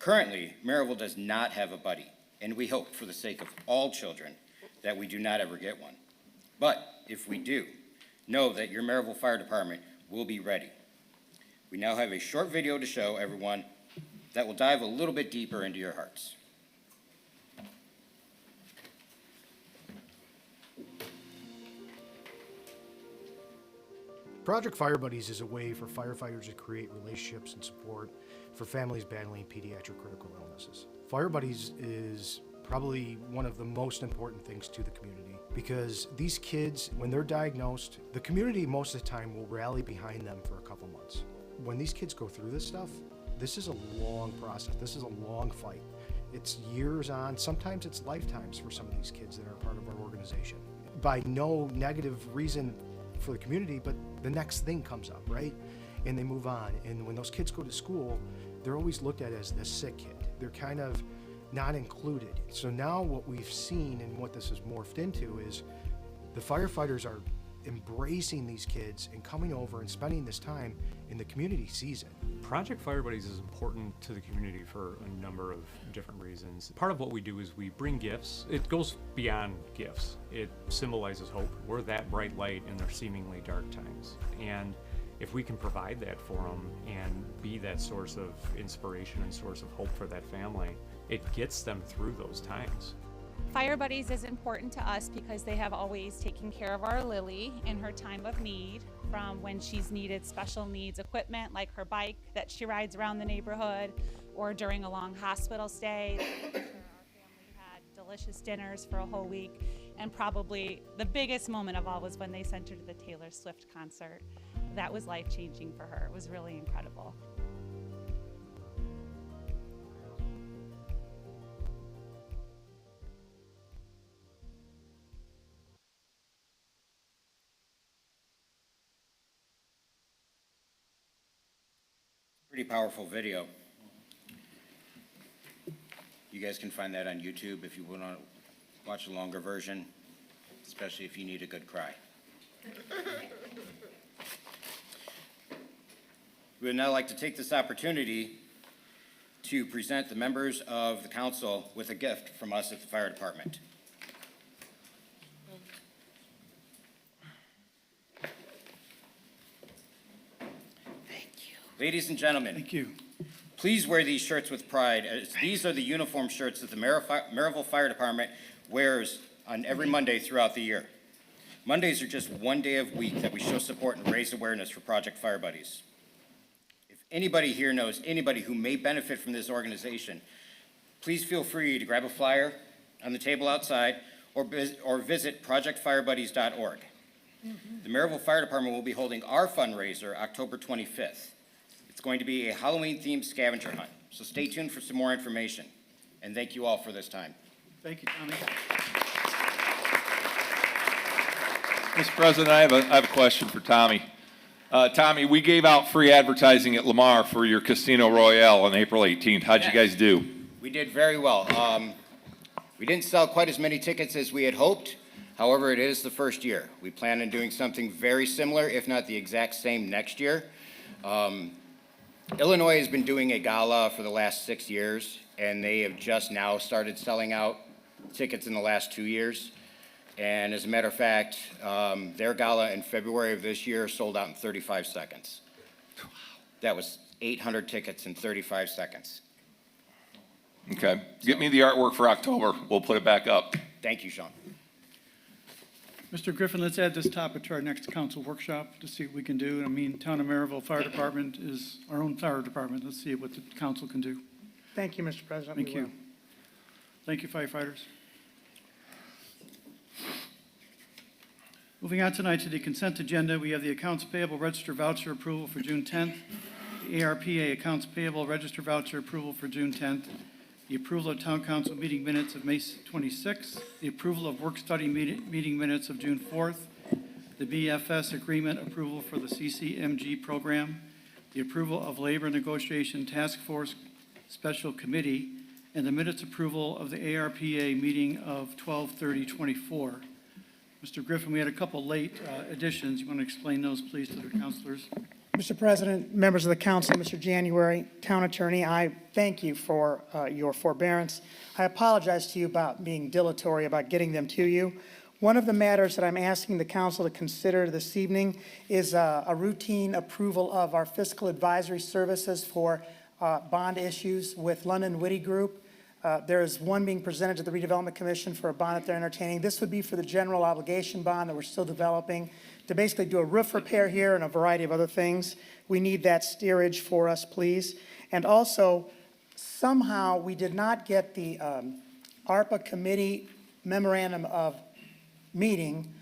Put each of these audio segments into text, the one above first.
Currently, Merrillville does not have a buddy, and we hope for the sake of all children that we do not ever get one. But if we do, know that your Merrillville Fire Department will be ready. We now have a short video to show everyone that will dive a little bit deeper into your hearts. Project Fire Buddies is a way for firefighters to create relationships and support for families battling pediatric critical illnesses. Fire Buddies is probably one of the most important things to the community because these kids, when they're diagnosed, the community most of the time will rally behind them for a couple months. When these kids go through this stuff, this is a long process. This is a long fight. It's years on, sometimes it's lifetimes for some of these kids that are part of our organization. By no negative reason for the community, but the next thing comes up, right? And they move on. And when those kids go to school, they're always looked at as the sick kid. They're kind of not included. So now what we've seen and what this has morphed into is the firefighters are embracing these kids and coming over and spending this time in the community season. Project Fire Buddies is important to the community for a number of different reasons. Part of what we do is we bring gifts. It goes beyond gifts. It symbolizes hope. We're that bright light in their seemingly dark times. And if we can provide that for them and be that source of inspiration and source of hope for that family, it gets them through those times. Fire Buddies is important to us because they have always taken care of our Lily in her time of need, from when she's needed special needs equipment like her bike that she rides around the neighborhood, or during a long hospital stay. Our family had delicious dinners for a whole week, and probably the biggest moment of all was when they sent her to the Taylor Swift concert. That was life-changing for her. It was really incredible. Pretty powerful video. You guys can find that on YouTube if you want to watch a longer version, especially if you need a good cry. We would now like to take this opportunity to present the members of the council with a gift from us at the fire department. Ladies and gentlemen, thank you. Please wear these shirts with pride, as these are the uniform shirts that the Merrillville Fire Department wears on every Monday throughout the year. Mondays are just one day of week that we show support and raise awareness for Project Fire Buddies. If anybody here knows anybody who may benefit from this organization, please feel free to grab a flyer on the table outside or visit projectfirebuddies.org. The Merrillville Fire Department will be holding our fundraiser October 25th. It's going to be a Halloween-themed scavenger hunt, so stay tuned for some more information. And thank you all for this time. Thank you, Tommy. Mr. President, I have a question for Tommy. Tommy, we gave out free advertising at Lamar for your Casino Royale on April 18th. How'd you guys do? We did very well. We didn't sell quite as many tickets as we had hoped. However, it is the first year. We plan on doing something very similar, if not the exact same, next year. Illinois has been doing a gala for the last 6 years, and they have just now started selling out tickets in the last 2 years. And as a matter of fact, their gala in February of this year sold out in 35 seconds. That was 800 tickets in 35 seconds. Okay. Get me the artwork for October. We'll put it back up. Thank you, Sean. Mr. Griffin, let's add this topic to our next council workshop to see what we can do. I mean, Town of Merrillville Fire Department is our own fire department. Let's see what the council can do. Thank you, Mr. President. Thank you. Thank you, firefighters. Moving on tonight to the consent agenda, we have the accounts payable register voucher approval for June 10th, the ARPA accounts payable register voucher approval for June 10th, the approval of Town Council meeting minutes of May 26th, the approval of work study meeting minutes of June 4th, the BFS agreement approval for the CCMG program, the approval of labor negotiation task force special committee, and the minutes approval of the ARPA meeting of 12/30/24. Mr. Griffin, we had a couple late additions. You want to explain those, please, to the councilors? Mr. President, members of the council, Mr. January, town attorney, I thank you for your forbearance. I apologize to you about being dilatory about getting them to you. One of the matters that I'm asking the council to consider this evening is a routine approval of our fiscal advisory services for bond issues with London Witty Group. There is one being presented to the Redevelopment Commission for a bond that they're entertaining. This would be for the general obligation bond that we're still developing to basically do a roof repair here and a variety of other things. We need that steerage for us, please. And also, somehow we did not get the ARPA committee memorandum of meeting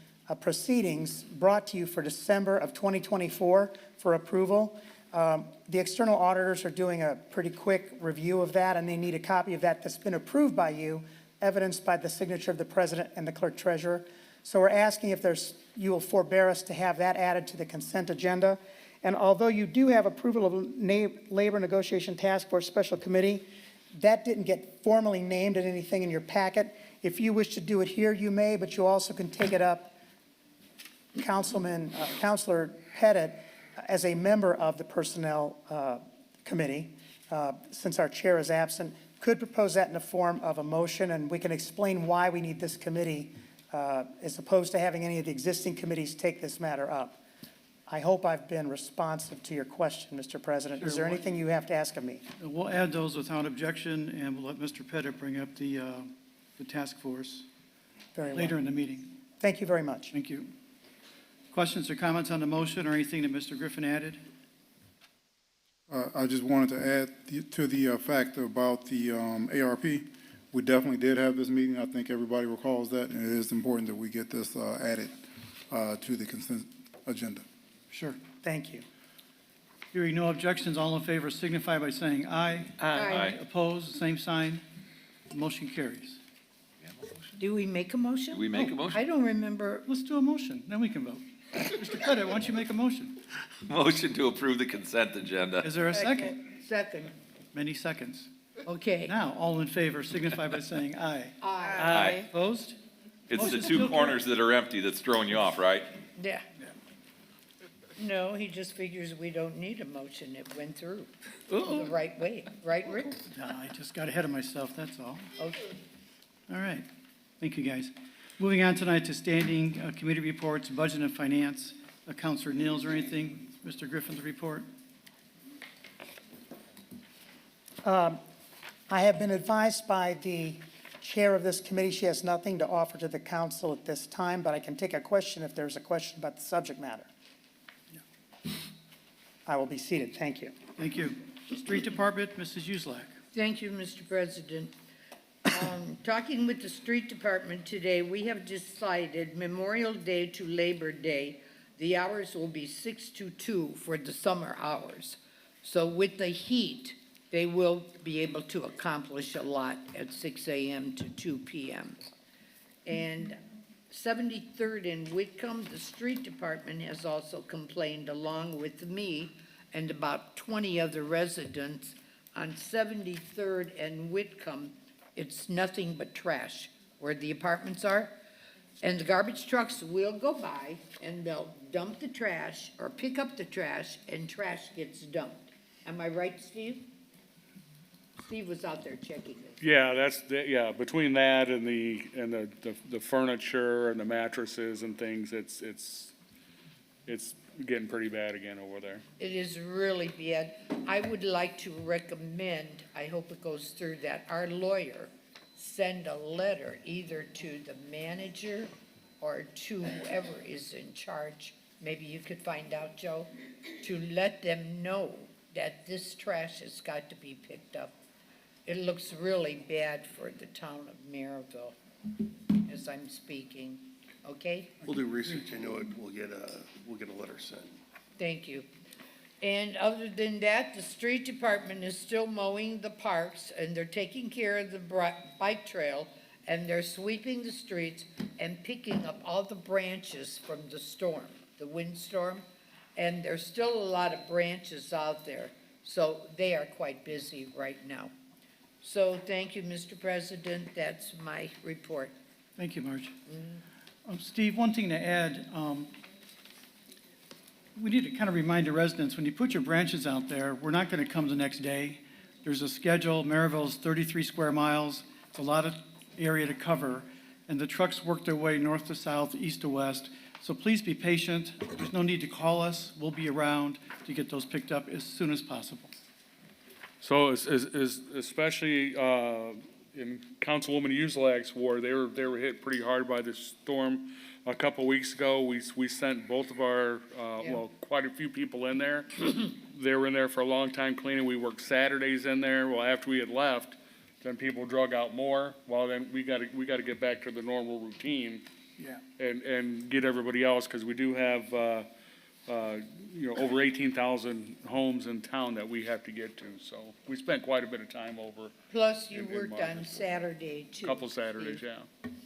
proceedings brought to you for December of 2024 for approval. The external auditors are doing a pretty quick review of that, and they need a copy of that that's been approved by you, evidenced by the signature of the president and the clerk treasurer. So we're asking if you will forbear us to have that added to the consent agenda. And although you do have approval of Labor Negotiation Task Force Special Committee, that didn't get formally named in anything in your packet. If you wish to do it here, you may, but you also can take it up, Councilor Pettit, as a member of the Personnel Committee, since our chair is absent, could propose that in the form of a motion, and we can explain why we need this committee as opposed to having any of the existing committees take this matter up. I hope I've been responsive to your question, Mr. President. Is there anything you have to ask of me? We'll add those without objection, and we'll let Mr. Pettit bring up the task force Very well. later in the meeting. Thank you very much. Thank you. Questions or comments on the motion or anything that Mr. Griffin added? I just wanted to add to the fact about the ARP. We definitely did have this meeting. I think everybody recalls that, and it is important that we get this added to the consent agenda. Sure. Thank you. Hearing no objections, all in favor signify by saying aye. Aye. Opposed, same sign. Motion carries. Do we make a motion? Do we make a motion? I don't remember. Let's do a motion, then we can vote. Mr. Pettit, why don't you make a motion? Motion to approve the consent agenda. Is there a second? Second. Many seconds. Okay. Now, all in favor signify by saying aye. Aye. Opposed? It's the Motion two still corners that are empty that's throwing you off, right? Yeah. No, he just figures we don't need a motion. It went through the right way, right, Rick? No, I just got ahead of myself, that's all. Okay. All right. Thank you, guys. Moving on tonight to standing committee reports, budget and finance. Counselor Niels or anything? Mr. Griffin's report? I have been advised by the chair of this committee, she has nothing to offer to the council at this time, but I can take a question if there's a question about the subject matter. I will be seated. Thank you. Thank you. Street Department, Mrs. Uselak. Thank you, Mr. President. Talking with the street department today, we have decided Memorial Day to Labor Day, the hours will be 6 to 2 for the summer hours. So with the heat, they will be able to accomplish a lot at 6 a.m. to 2 p.m. And 73rd and Whitcomb, the street department has also complained along with me and about 20 other residents on 73rd and Whitcomb. It's nothing but trash where the apartments are. And the garbage trucks will go by and they'll dump the trash or pick up the trash and trash gets dumped. Am I right, Steve? Steve was out there checking it. Yeah, between that and the furniture and the mattresses and things, it's getting pretty bad again over there. It is really bad. I would like to recommend, I hope it goes through, that our lawyer send a letter either to the manager or to whoever is in charge. Maybe you could find out, Joe, to let them know that this trash has got to be picked up. It looks really bad for the town of Merrillville as I'm speaking, okay? We'll do research into it. We'll get a letter sent. Thank you. And other than that, the street department is still mowing the parks and they're taking care of the bike trail and they're sweeping the streets and picking up all the branches from the storm, the windstorm. And there's still a lot of branches out there. So they are quite busy right now. So thank you, Mr. President. That's my report. Thank you, Marge. Steve, one thing to add, we need to kind of remind the residents, when you put your branches out there, we're not going to come the next day. There's a schedule. Merrillville's 33 square miles. It's a lot of area to cover, and the trucks work their way north to south, east to west. So please be patient. There's no need to call us. We'll be around to get those picked up as soon as possible. So especially in Councilwoman Uselak's ward, they were hit pretty hard by the storm a couple weeks ago. We sent both of our, well, quite a few people in there. They were in there for a long time cleaning. We worked Saturdays in there. Well, after we had left, then people drug out more. Well, then we gotta get back to the normal routine. Yeah. And get everybody else, because we do have, over 18,000 homes in town that we have to get to. So we spent quite a bit of time over. Plus you in worked March. on Saturday too. Couple Saturdays, yeah.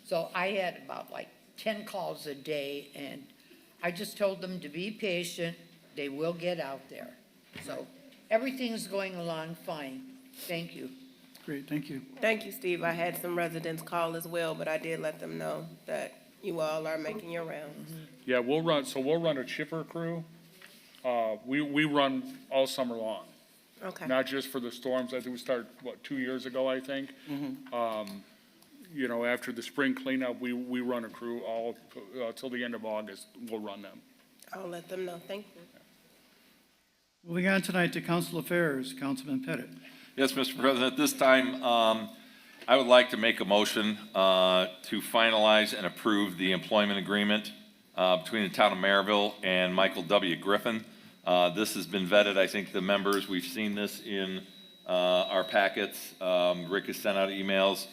So I had about like 10 calls a day, and I just told them to be patient. They will get out there. So everything's going along fine. Thank you. Great, thank you. Thank you, Steve. I had some residents call as well, but I did let them know that you all are making your rounds. Yeah, we'll run a chipper crew. We run all summer long, Okay. not just for the storms. I think we started, 2 years ago, I think. After the spring cleanup, we run a crew all, till the end of August. We'll run them. I'll let them know. Thank you. Moving on tonight to council affairs, Councilman Pettit. Yes, Mr. President, at this time, I would like to make a motion to finalize and approve the employment agreement between the town of Merrillville and Michael W. Griffin. This has been vetted. I think the members, we've seen this in our packets. Rick has sent out emails.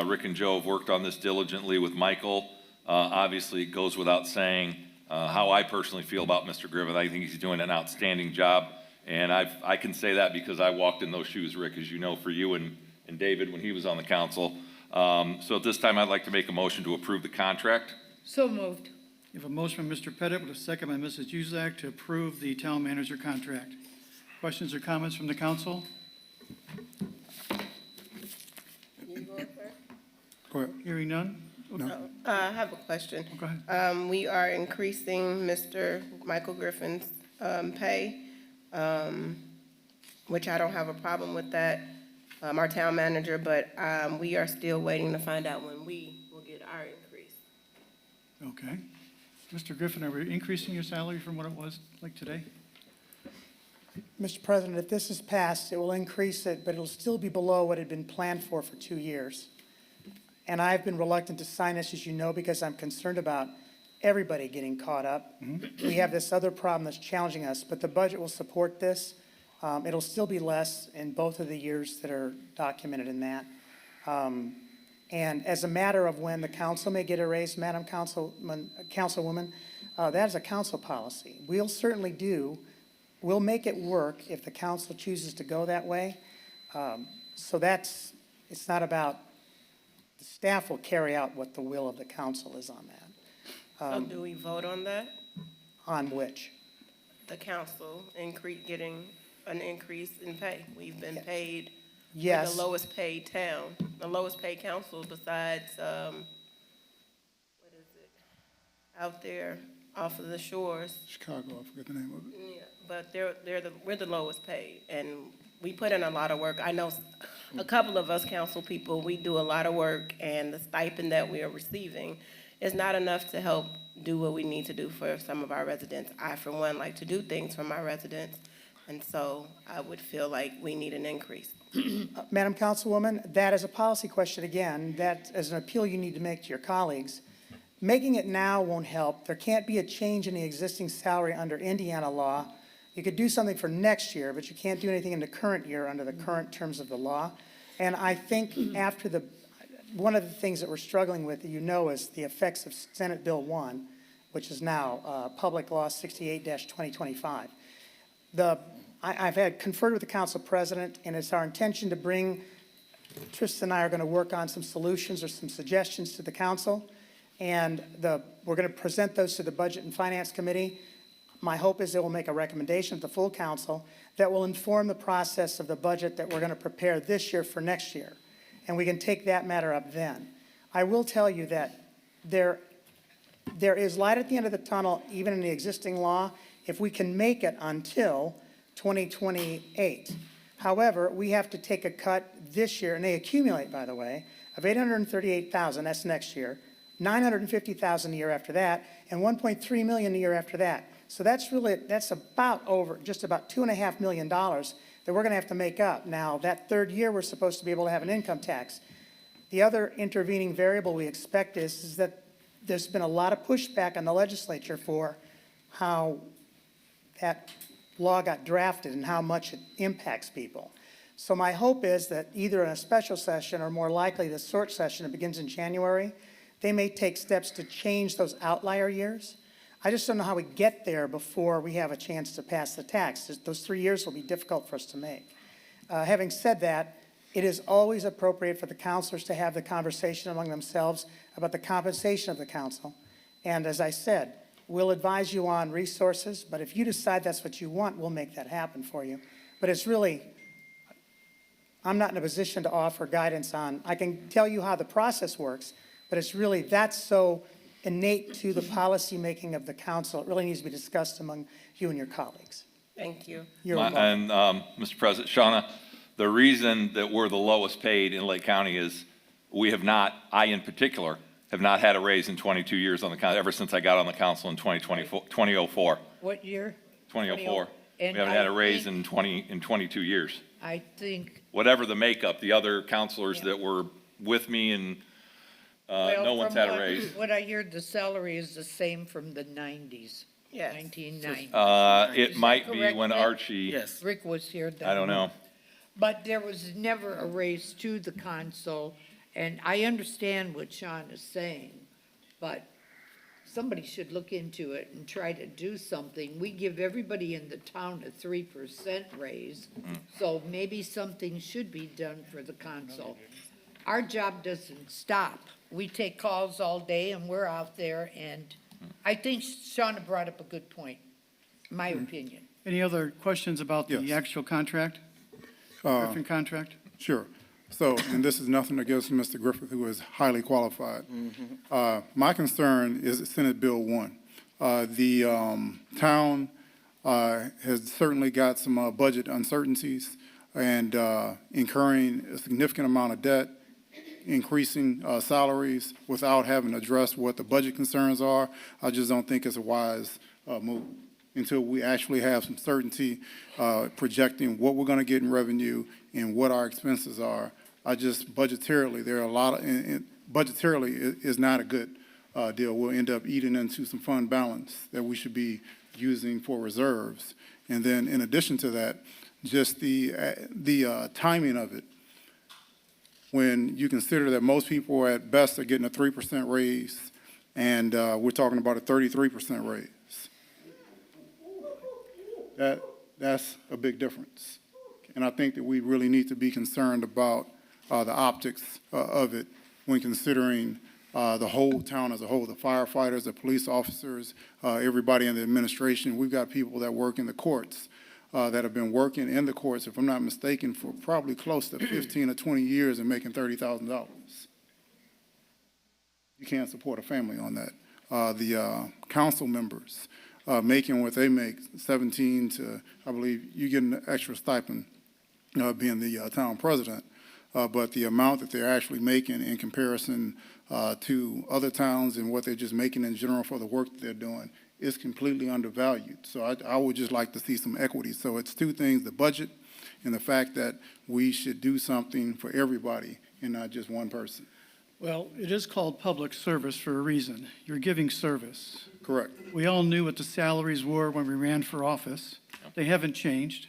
Rick and Joe have worked on this diligently with Michael. Obviously, it goes without saying how I personally feel about Mr. Griffin. I think he's doing an outstanding job. And I can say that because I walked in those shoes, Rick, as you know, for you and David when he was on the council. So at this time, I'd like to make a motion to approve the contract. So moved. You have a motion from Mr. Pettit with a second by Mrs. Uszak to approve the town manager contract. Questions or comments from the council? Go ahead. Hearing none? I have a question. Go ahead. We are increasing Mr. Michael Griffin's pay, which I don't have a problem with that, our town manager, but we are still waiting to find out when we will get our increase. Okay. Mr. Griffin, are we increasing your salary from what it was like today? Mr. President, if this is passed, it will increase it, but it'll still be below what had been planned for 2 years. And I've been reluctant to sign this, as you know, because I'm concerned about everybody getting caught up. We have this other problem that's challenging us, but the budget will support this. It'll still be less in both of the years that are documented in that. And as a matter of when the council may get a raise, Madam Councilwoman, that is a council policy. We'll certainly do. We'll make it work if the council chooses to go that way. So it's not about, the staff will carry out what the will of the council is on that. So do we vote on that? On which? The council getting an increase in pay. We've been paid Yes. the lowest paid town, the lowest paid council besides, what is it? Out there off of the shores. Chicago, I forget the name of it. Yeah, but we're the lowest paid, and we put in a lot of work. I know a couple of us council people, we do a lot of work, and the stipend that we are receiving is not enough to help do what we need to do for some of our residents. I, for one, like to do things for my residents, and so I would feel like we need an increase. Madam Councilwoman, that is a policy question again. That is an appeal you need to make to your colleagues. Making it now won't help. There can't be a change in the existing salary under Indiana law. You could do something for next year, but you can't do anything in the current year under the current terms of the law. And I think one of the things that we're struggling with, you know, is the effects of Senate Bill 1, which is now Public Law 68-2025. I've had conferred with the council president, and it's our intention to bring, Tristan and I are going to work on some solutions or some suggestions to the council, and we're going to present those to the Budget and Finance Committee. My hope is they will make a recommendation to the full council that will inform the process of the budget that we're going to prepare this year for next year, and we can take that matter up then. I will tell you that there is light at the end of the tunnel, even in the existing law, if we can make it until 2028. However, we have to take a cut this year, and they accumulate, by the way, of 838,000, that's next year, 950,000 the year after that, and 1.3 million the year after that. So that's about over, just about $2.5 million that we're gonna have to make up. Now, that third year, we're supposed to be able to have an income tax. The other intervening variable we expect is that there's been a lot of pushback on the legislature for how that law got drafted and how much it impacts people. So my hope is that either in a special session or more likely the short session that begins in January, they may take steps to change those outlier years. I just don't know how we get there before we have a chance to pass the tax. Those 3 years will be difficult for us to make. Having said that, it is always appropriate for the counselors to have the conversation among themselves about the compensation of the council. And as I said, we'll advise you on resources, but if you decide that's what you want, we'll make that happen for you. But it's really, I'm not in a position to offer guidance on, I can tell you how the process works, but it's really, that's so innate to the policy making of the council. It really needs to be discussed among you and your colleagues. Thank you. You're welcome. And, Mr. President, Shauna, the reason that we're the lowest paid in Lake County is we have not, I in particular, have not had a raise in 22 years on the council, ever since I got on the council in 2004. What year? 2004. We And haven't had a I raise think- in 22 years. I think. Whatever the makeup, the other counselors that were with me and, Well, no one's from had a what- raise. What I heard, the salary is the same from the 90s, Yes. 1990. It Is might that be correct, when Rick? Archie, Rick was here then. I don't know. But there was never a raise to the council, and I understand what Sean is saying, but somebody should look into it and try to do something. We give everybody in the town a 3% raise, so maybe something should be done for the council. Our job doesn't stop. We take calls all day and we're out there, and I think Shauna brought up a good point, my opinion. Any other questions about the Yes. actual contract? Griffin contract? Sure. So, and this is nothing against Mr. Griffith, who is highly qualified. My concern is Senate Bill 1. The town has certainly got some budget uncertainties and incurring a significant amount of debt, increasing salaries without having addressed what the budget concerns are. I just don't think it's a wise move until we actually have some certainty projecting what we're going to get in revenue and what our expenses are. I just budgetarily, there are a lot of, budgetarily is not a good deal. We'll end up eating into some fund balance that we should be using for reserves. And then in addition to that, just the timing of it. When you consider that most people at best are getting a 3% raise, and we're talking about a 33% raise. That's a big difference. And I think that we really need to be concerned about the optics of it when considering the whole town as a whole, the firefighters, the police officers, everybody in the administration. We've got people that work in the courts that have been working in the courts, if I'm not mistaken, for probably close to 15 or 20 years and making $30,000. You can't support a family on that. The council members making what they make, 17 to, I believe, you get an extra stipend being the town president. But the amount that they're actually making in comparison to other towns and what they're just making in general for the work that they're doing is completely undervalued. So I would just like to see some equity. So it's two things, the budget and the fact that we should do something for everybody and not just one person. Well, it is called public service for a reason. You're giving service. Correct. We all knew what the salaries were when we ran for office. They haven't changed.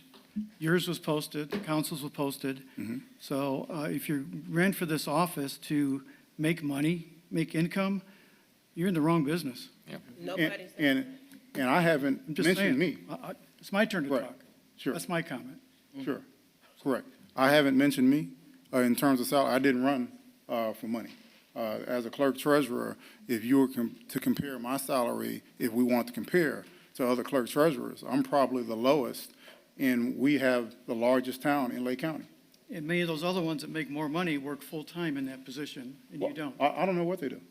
Yours was posted, the council's was posted. So if you ran for this office to make money, make income, you're in the wrong business. Nobody's. And I haven't I'm just mentioned saying. me. It's my turn to Right. talk. Sure. That's my comment. Sure, correct. I haven't mentioned me in terms of salary. I didn't run for money. As a clerk treasurer, if you were to compare my salary, if we want to compare to other clerk treasurers, I'm probably the lowest, and we have the largest town in Lake County. And many of those other ones that make more money work full-time in that position, and you don't. I don't know what they do.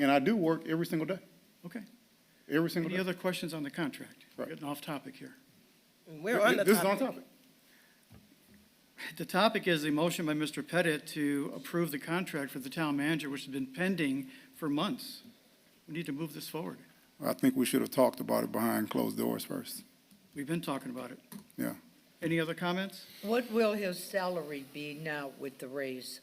And I do work every single day. Okay. Every single Any day. other questions on the contract? We're Right. getting off topic here. We're on the This is on topic. topic. The topic is a motion by Mr. Pettit to approve the contract for the town manager, which has been pending for months. We need to move this forward. I think we should have talked about it behind closed doors first. We've been talking about it. Yeah. Any other comments? What will his salary be now with the raise?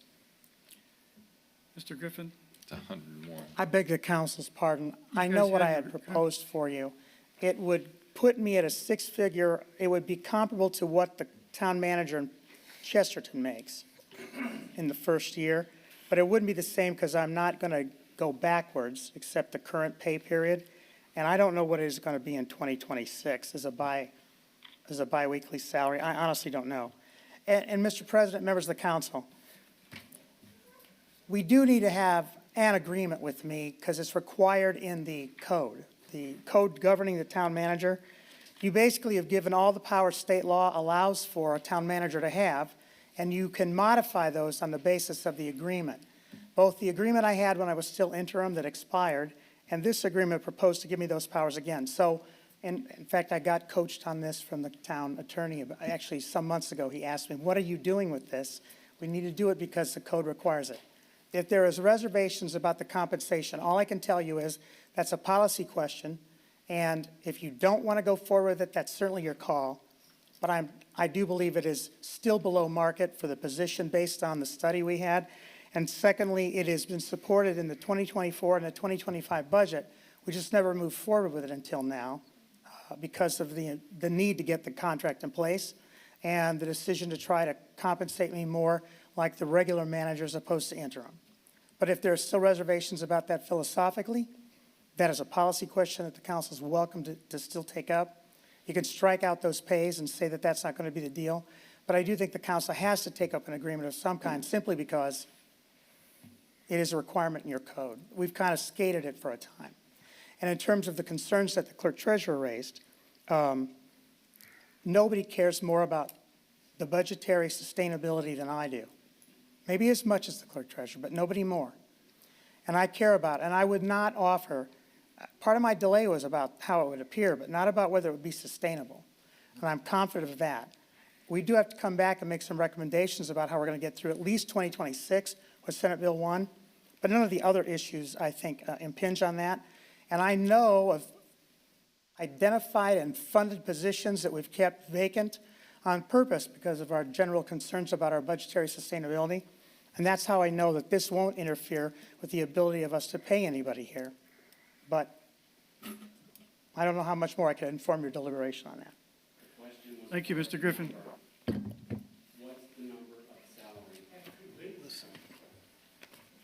Mr. Griffin? It's 101. I beg the council's pardon. I You know guys what I had had your- proposed for you. It would put me at a six-figure, it would be comparable to what the town manager in Chesterton makes in the first year, but it wouldn't be the same because I'm not going to go backwards except the current pay period. And I don't know what it is going to be in 2026 as a biweekly salary. I honestly don't know. And Mr. President, members of the council, we do need to have an agreement with me because it's required in the code governing the town manager. You basically have given all the power state law allows for a town manager to have, and you can modify those on the basis of the agreement. Both the agreement I had when I was still interim that expired, and this agreement proposed to give me those powers again. So, in fact, I got coached on this from the town attorney. Actually, some months ago, he asked me, what are you doing with this? We need to do it because the code requires it. If there is reservations about the compensation, all I can tell you is that's a policy question, and if you don't want to go forward with it, that's certainly your call. But I do believe it is still below market for the position based on the study we had. And secondly, it has been supported in the 2024 and the 2025 budget. We just never moved forward with it until now because of the need to get the contract in place and the decision to try to compensate me more like the regular manager as opposed to interim. But if there are still reservations about that philosophically, that is a policy question that the council is welcome to still take up. You can strike out those pays and say that that's not going to be the deal. But I do think the council has to take up an agreement of some kind simply because it is a requirement in your code. We've kind of skated it for a time. And in terms of the concerns that the clerk treasurer raised, nobody cares more about the budgetary sustainability than I do. Maybe as much as the clerk treasurer, but nobody more. And I care about it. And I would not offer, part of my delay was about how it would appear, but not about whether it would be sustainable. And I'm confident of that. We do have to come back and make some recommendations about how we're going to get through at least 2026 with Senate Bill 1. But none of the other issues, I think, impinge on that. And I know of identified and funded positions that we've kept vacant on purpose because of our general concerns about our budgetary sustainability. And that's how I know that this won't interfere with the ability of us to pay anybody here. But I don't know how much more I can inform your deliberation on that. Thank you, Mr. Griffin. What's the number of salary?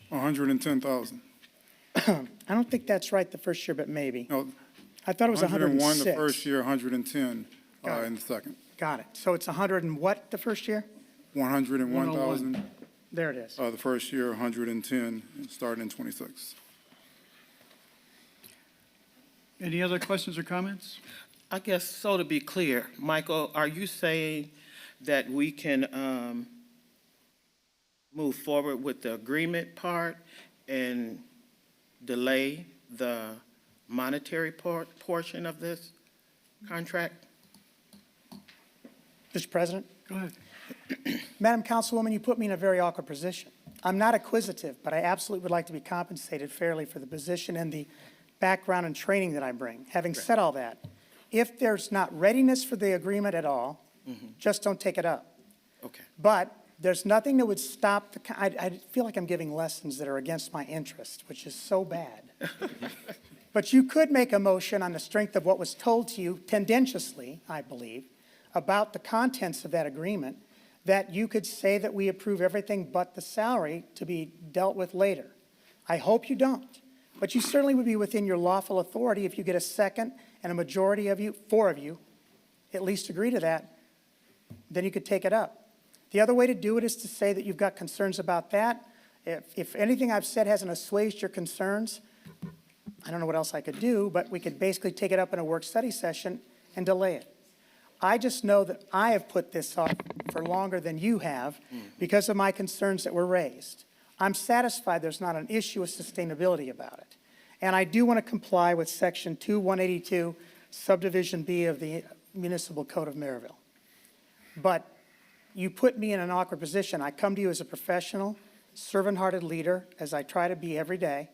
110,000. I don't think that's right the first year, but maybe. No, I thought it was 101 106. the first year, 110 Got it. in the second. Got it. So it's 100 and what the first year? 101,000 There it is. the first year, 110 starting in 26. Any other questions or comments? I guess, so to be clear, Michael, are you saying that we can move forward with the agreement part and delay the monetary portion of this contract? Mr. President? Go ahead. Madam Councilwoman, you put me in a very awkward position. I'm not acquisitive, but I absolutely would like to be compensated fairly for the position and the background and training that I bring. Having said all that, if there's not readiness for the agreement at all, just don't take it up. Okay. But there's nothing that would stop I feel like I'm giving lessons that are against my interest, which is so bad. But you could make a motion on the strength of what was told to you tendentiously, I believe, about the contents of that agreement, that you could say that we approve everything but the salary to be dealt with later. I hope you don't, but you certainly would be within your lawful authority if you get a second and a majority of you, 4 of you, at least agree to that, then you could take it up. The other way to do it is to say that you've got concerns about that. If anything I've said hasn't assuaged your concerns, I don't know what else I could do, but we could basically take it up in a work study session and delay it. I just know that I have put this off for longer than you have because of my concerns that were raised. I'm satisfied there's not an issue of sustainability about it. And I do want to comply with Section 2182, Subdivision B of the Municipal Code of Maryville. But you put me in an awkward position. I come to you as a professional, servant-hearted leader, as I try to be every day.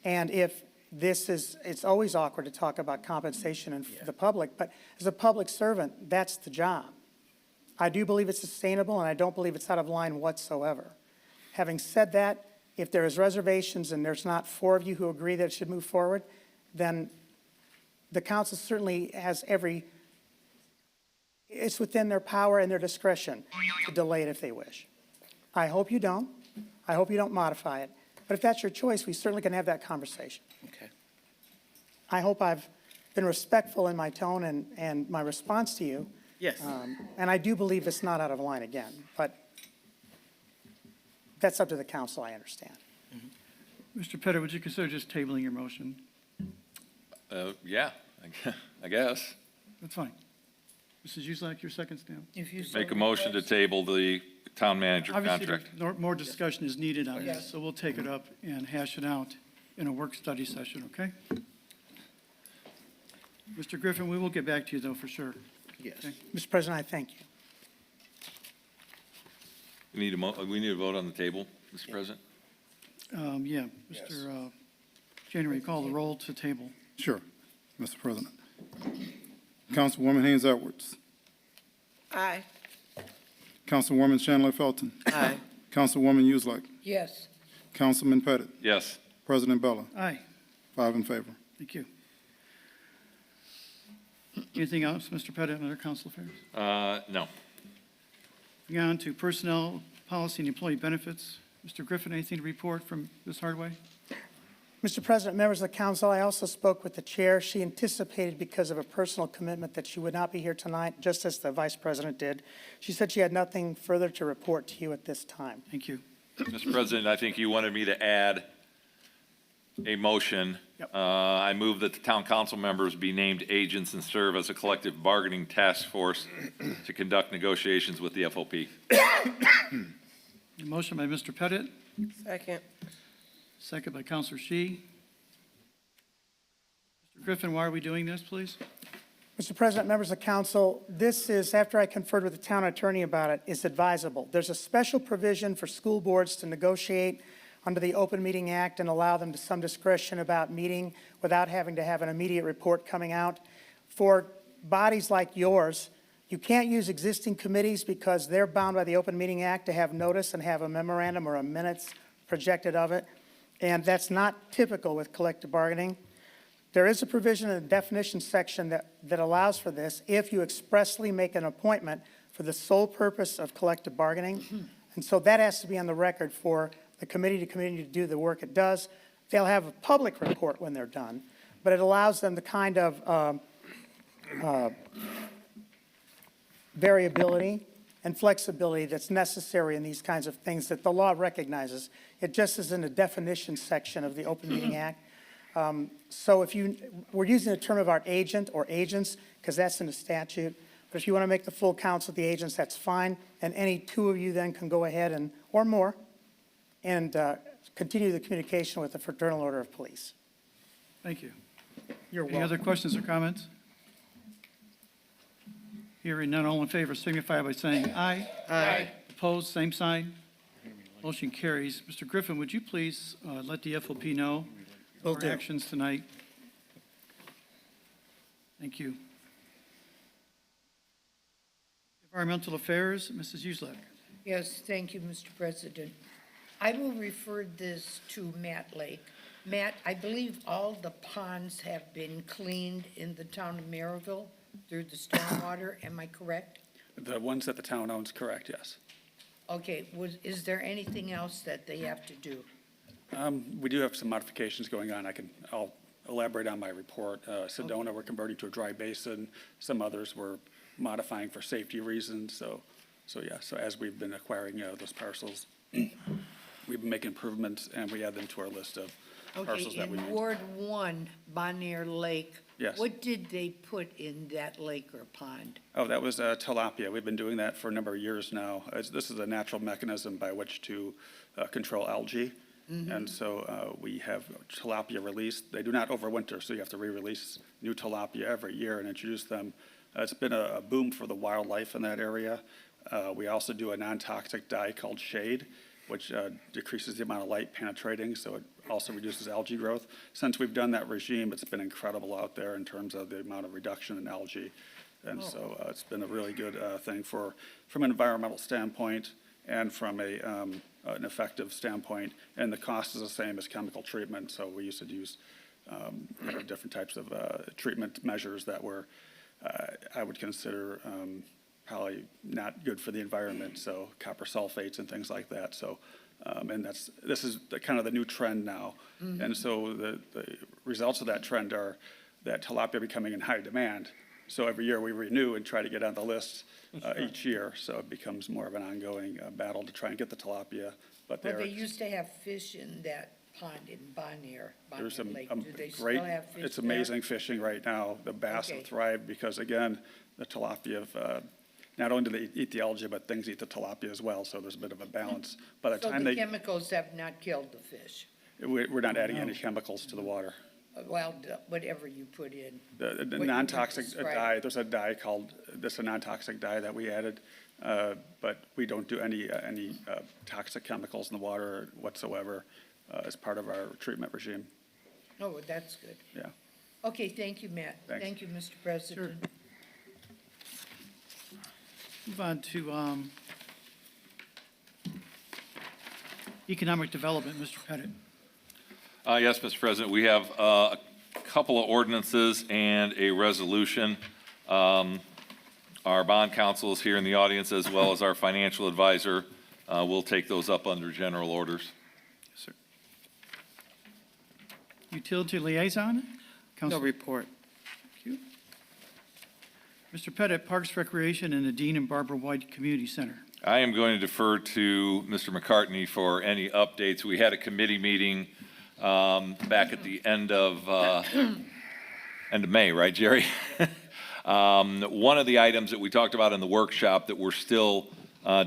And if this is, it's always awkward to talk about compensation in the public, but as a public servant, that's the job. I do believe it's sustainable, and I don't believe it's out of line whatsoever. Having said that, if there is reservations and there's not 4 of you who agree that it should move forward, then the council certainly has it's within their power and their discretion to delay it if they wish. I hope you don't. I hope you don't modify it. But if that's your choice, we certainly can have that conversation. Okay. I hope I've been respectful in my tone and my response to you. Yes. And I do believe it's not out of line again, but that's up to the council, I understand. Mr. Pettit, would you consider just tabling your motion? Yeah, I guess. That's fine. Mrs. Uselak, your second stamp. If you so Make a motion to table the town manager Obviously, contract. more discussion is needed on this, so we'll take it up and hash it out in a work study session, okay? Mr. Griffin, we will get back to you, though, for sure. Yes. Okay. Mr. President, I thank you. We need a vote on the table, Mr. President? Yeah, Mr. January, call the roll to table. Sure, Mr. President. Councilwoman Haynes Edwards. Aye. Councilwoman Chandler Felton. Aye. Councilwoman Uselak. Yes. Councilman Pettit. Yes. President Bella. Aye, 5 in favor. thank you. Anything else, Mr. Pettit, on other council affairs? No. Moving on to personnel, policy, and employee benefits. Mr. Griffin, anything to report from Ms. Hardway? Mr. President, members of the council, I also spoke with the chair. She anticipated because of a personal commitment that she would not be here tonight, just as the vice president did. She said she had nothing further to report to you at this time. Thank you. Mr. President, I think you wanted me to add a motion. Yep. I move that the town council members be named agents and serve as a collective bargaining task force to conduct negotiations with the FOP. A motion by Mr. Pettit, Second. second by Counselor Shi. Mr. Griffin, why are we doing this, please? Mr. President, members of council, this is, after I conferred with the town attorney about it, is advisable. There's a special provision for school boards to negotiate under the Open Meeting Act and allow them to some discretion about meeting without having to have an immediate report coming out. For bodies like yours, you can't use existing committees because they're bound by the Open Meeting Act to have notice and have a memorandum or a minutes projected of it. And that's not typical with collective bargaining. There is a provision in the definition section that allows for this if you expressly make an appointment for the sole purpose of collective bargaining. And so that has to be on the record for the committee to do the work it does. They'll have a public report when they're done, but it allows them the kind of variability and flexibility that's necessary in these kinds of things that the law recognizes. It just is in the definition section of the Open Meeting Act. So we're using the term of art agent or agents because that's in the statute. But if you want to make the full council the agents, that's fine. And any 2 of you then can go ahead or more, and continue the communication with the Fraternal Order of Police. Thank you. You're Any welcome. other questions or comments? Hearing none, all in favor signify by saying aye. Aye. Opposed, same sign. Motion carries. Mr. Griffin, would you please let the FOP know Will our do. actions tonight? Thank you. Environmental Affairs, Mrs. Uselak. Yes, thank you, Mr. President. I will refer this to Matt Lake. Matt, I believe all the ponds have been cleaned in the town of Merrillville through the stormwater, am I correct? The ones that the town owns, correct, yes. Okay, is there anything else that they have to do? We do have some modifications going on. I'll elaborate on my report. Sedona, we're converting to a dry basin. Some others we're modifying for safety reasons. So as we've been acquiring those parcels, we've been making improvements, and we add them to our list of parcels Okay, that we in need. Ward 1, Bonnier Lake. Yes. What did they put in that lake or pond? Oh, that was tilapia. We've been doing that for a number of years now. This is a natural mechanism by which to control algae. And so we have tilapia released. They do not overwinter, so you have to re-release new tilapia every year and introduce them. It's been a boom for the wildlife in that area. We also do a non-toxic dye called shade, which decreases the amount of light penetrating, so it also reduces algae growth. Since we've done that regime, it's been incredible out there in terms of the amount of reduction in algae. And so it's been a really good thing from an environmental standpoint and from an effective standpoint. And the cost is the same as chemical treatment, so we used to use different types of treatment measures that were, I would consider probably not good for the environment, so copper sulfates and things like that. So, and this is kind of the new trend now. And so the results of that trend are that tilapia becoming in high demand. So every year we renew and try to get on the list each year. So it becomes more of an ongoing battle to try and get the tilapia. But Well, they used to have fish in that pond in Bonnier there's some Lake. Do they great, still have fish it's there? amazing fishing right now. The bass have Okay. thrived because, again, the tilapia, not only do they eat the algae, but things eat the tilapia as well. So there's a bit of a balance. By the So time the chemicals have not killed the fish? we're not adding any chemicals to the water. Well, whatever you put in. The what you non-toxic described. dye, there's a dye called, this a non-toxic dye that we added, but we don't do any toxic chemicals in the water whatsoever as part of our treatment regime. Oh, well, that's good. Yeah. Okay, thank you, Matt. Thanks. Thank you, Mr. President. Move on to economic development, Mr. Pettit. Yes, Mr. President, we have a couple of ordinances and a resolution. Our bond counsel is here in the audience, as well as our financial advisor. We'll take those up under general orders. Yes, sir. Utility liaison? No Council- report. Thank you. Mr. Pettit, Parks, Recreation, and the Dean and Barbara White Community Center. I am going to defer to Mr. McCartney for any updates. We had a committee meeting back at the end of May, right, Jerry? One of the items that we talked about in the workshop that we're still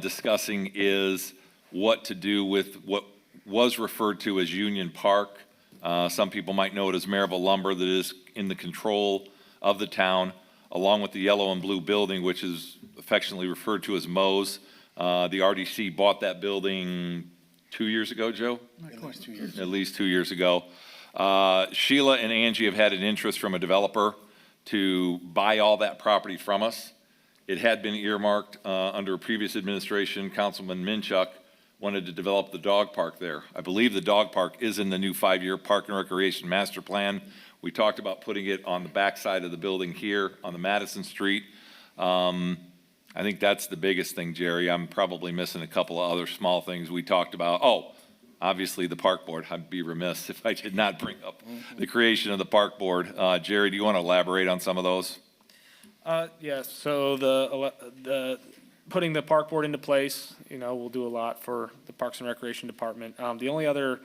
discussing is what to do with what was referred to as Union Park. Some people might know it as Merrillville Lumber, that is in the control of the town, along with the yellow and blue building, which is affectionately referred to as Moe's. The RDC bought that building 2 years ago, Joe? At least 2 years. At least 2 years ago. Sheila and Angie have had an interest from a developer to buy all that property from us. It had been earmarked under a previous administration. Councilman Minchuk wanted to develop the dog park there. I believe the dog park is in the new 5-year Park and Recreation Master Plan. We talked about putting it on the backside of the building here on the Madison Street. I think that's the biggest thing, Jerry. I'm probably missing a couple of other small things we talked about. Oh, obviously the park board. I'd be remiss if I did not bring up the creation of the park board. Jerry, do you want to elaborate on some of those? Yes, so the putting the park board into place, will do a lot for the Parks and Recreation Department. The only other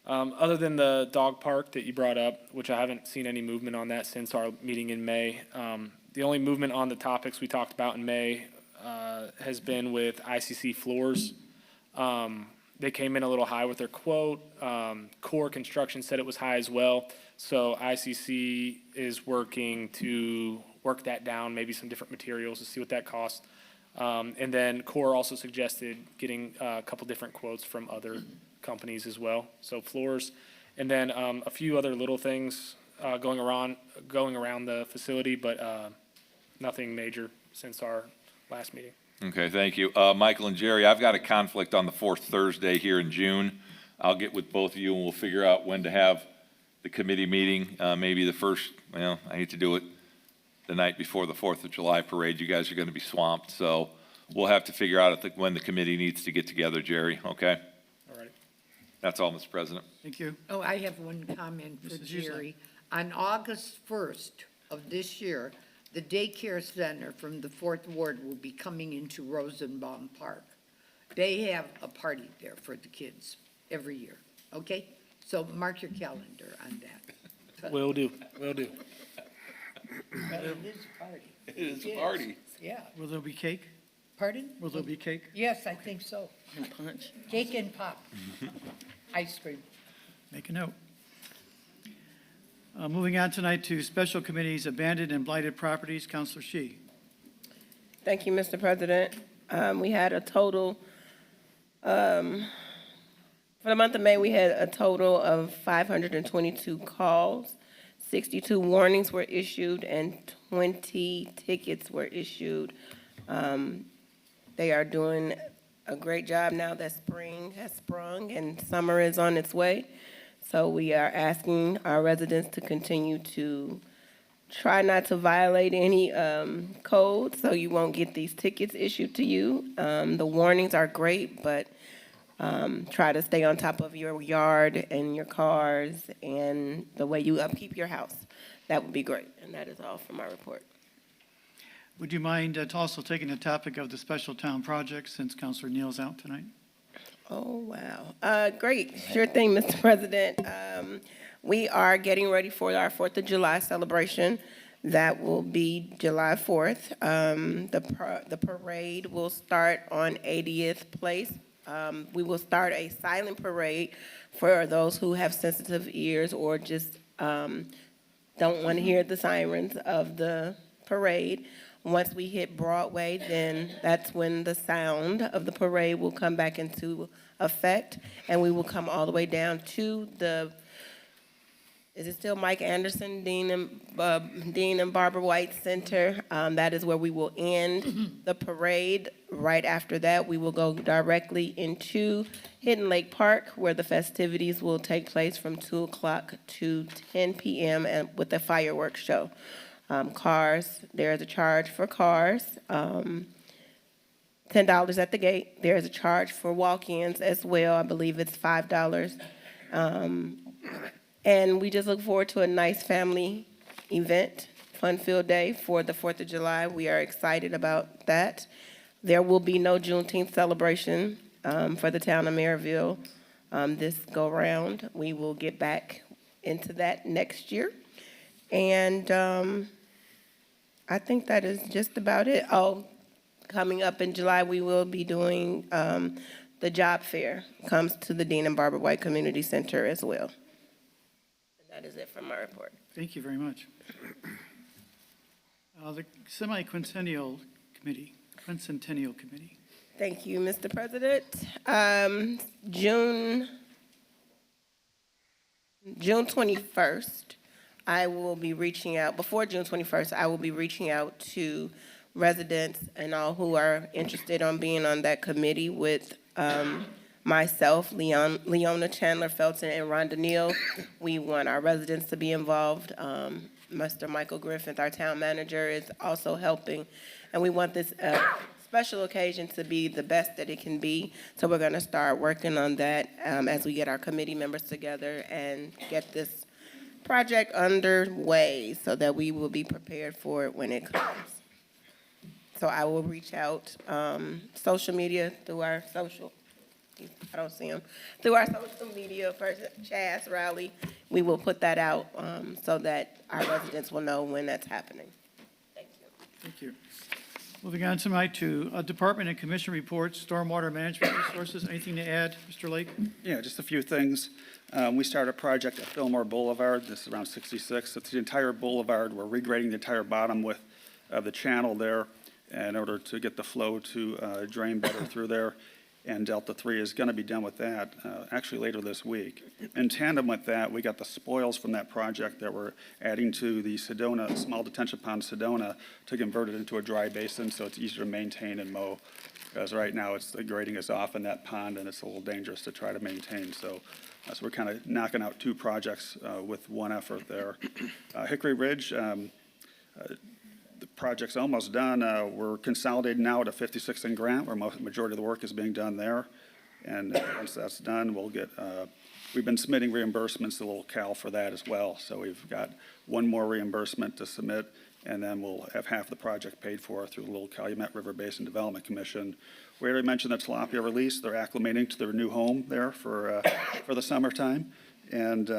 than the dog park that you brought up, which I haven't seen any movement on that since our meeting in May, the only movement on the topics we talked about in May has been with ICC floors. They came in a little high with their quote. Core Construction said it was high as well. So ICC is working to work that down, maybe some different materials to see what that costs. And then Core also suggested getting a couple different quotes from other companies as well. So floors, and then a few other little things going around the facility, but nothing major since our last meeting. Okay, thank you. Michael and Jerry, I've got a conflict on the fourth Thursday here in June. I'll get with both of you and we'll figure out when to have the committee meeting. Maybe the first, I hate to do it the night before the 4th of July parade. You guys are going to be swamped, so we'll have to figure out when the committee needs to get together, Jerry, okay? All right. That's all, Mr. President. Thank you. Oh, I have one comment for Mrs. Uso. Jerry. On August 1st of this year, the daycare center from the 4th Ward will be coming into Rosenbaum Park. They have a party there for the kids every year, okay? So mark your calendar on that. Will do. But it is a party. It is a party. Yeah. Will there be cake? Pardon? Will there be cake? Yes, I think so. And punch. Cake and pop. Ice cream. Make a note. Moving on tonight to special committees, abandoned and blighted properties. Counselor Shi. Thank you, Mr. President. We had a total, for the month of May, we had a total of 522 calls, 62 warnings were issued, and 20 tickets were issued. They are doing a great job now that spring has sprung and summer is on its way. So we are asking our residents to continue to try not to violate any codes, so you won't get these tickets issued to you. The warnings are great, but try to stay on top of your yard and your cars and the way you upkeep your house. That would be great, and that is all for my report. Would you mind also taking the topic of the special town project since Counselor Neal's out tonight? Oh, wow. Great. Sure thing, Mr. President. We are getting ready for our 4th of July celebration. That will be July 4th. The parade will start on 80th Place. We will start a silent parade for those who have sensitive ears or just don't want to hear the sirens of the parade. Once we hit Broadway, then that's when the sound of the parade will come back into effect, and we will come all the way down to the, is it still Mike Anderson, Dean and Barbara White Center? That is where we will end the parade. Right after that, we will go directly into Hidden Lake Park, where the festivities will take place from 2 o'clock to 10 p.m. and with a fireworks show. Cars, there is a charge for cars, $10 at the gate. There is a charge for walk-ins as well. I believe it's $5. And we just look forward to a nice family event, fun-filled day for the 4th of July. We are excited about that. There will be no Juneteenth celebration for the town of Merrillville this go-round. We will get back into that next year. And I think that is just about it. Oh, coming up in July, we will be doing the job fair. Comes to the Dean and Barbara White Community Center as well. And that is it from my report. Thank you very much. The Semi-Quincentennial Committee. Thank you, Mr. President. June 21st, I will be reaching out, before June 21st, I will be reaching out to residents and all who are interested on being on that committee with myself, Leona Chandler Felton, and Rhonda Neal. We want our residents to be involved. Mr. Michael Griffith, our town manager, is also helping. And we want this special occasion to be the best that it can be. So we're going to start working on that as we get our committee members together and get this project underway so that we will be prepared for it when it comes. So I will reach out, social media through our social, I don't see him, through our social media person, Chaz Rowley. We will put that out so that our residents will know when that's happening. Thank you. Thank you. Moving on tonight to department and commission reports, stormwater management resources. Anything to add, Mr. Lake? Yeah, just a few things. We started a project at Fillmore Boulevard. This is around 66. It's the entire boulevard. We're regrading the entire bottom width of the channel there in order to get the flow to drain better through there. And Delta 3 is going to be done with that actually later this week. In tandem with that, we got the spoils from that project that we're adding to the Sedona, small detention pond Sedona, to convert it into a dry basin so it's easier to maintain and mow. Because right now the grading is off in that pond and it's a little dangerous to try to maintain. So we're kind of knocking out two projects with one effort there. Hickory Ridge, the project's almost done. We're consolidating now at a 56 in Grant, where majority of the work is being done there. And once that's done, we'll get, we've been submitting reimbursements to Little Cal for that as well. So we've got one more reimbursement to submit, and then we'll have half the project paid for through the Little Calumet River Basin Development Commission. We already mentioned the tilapia release. They're acclimating to their new home there for the summertime. And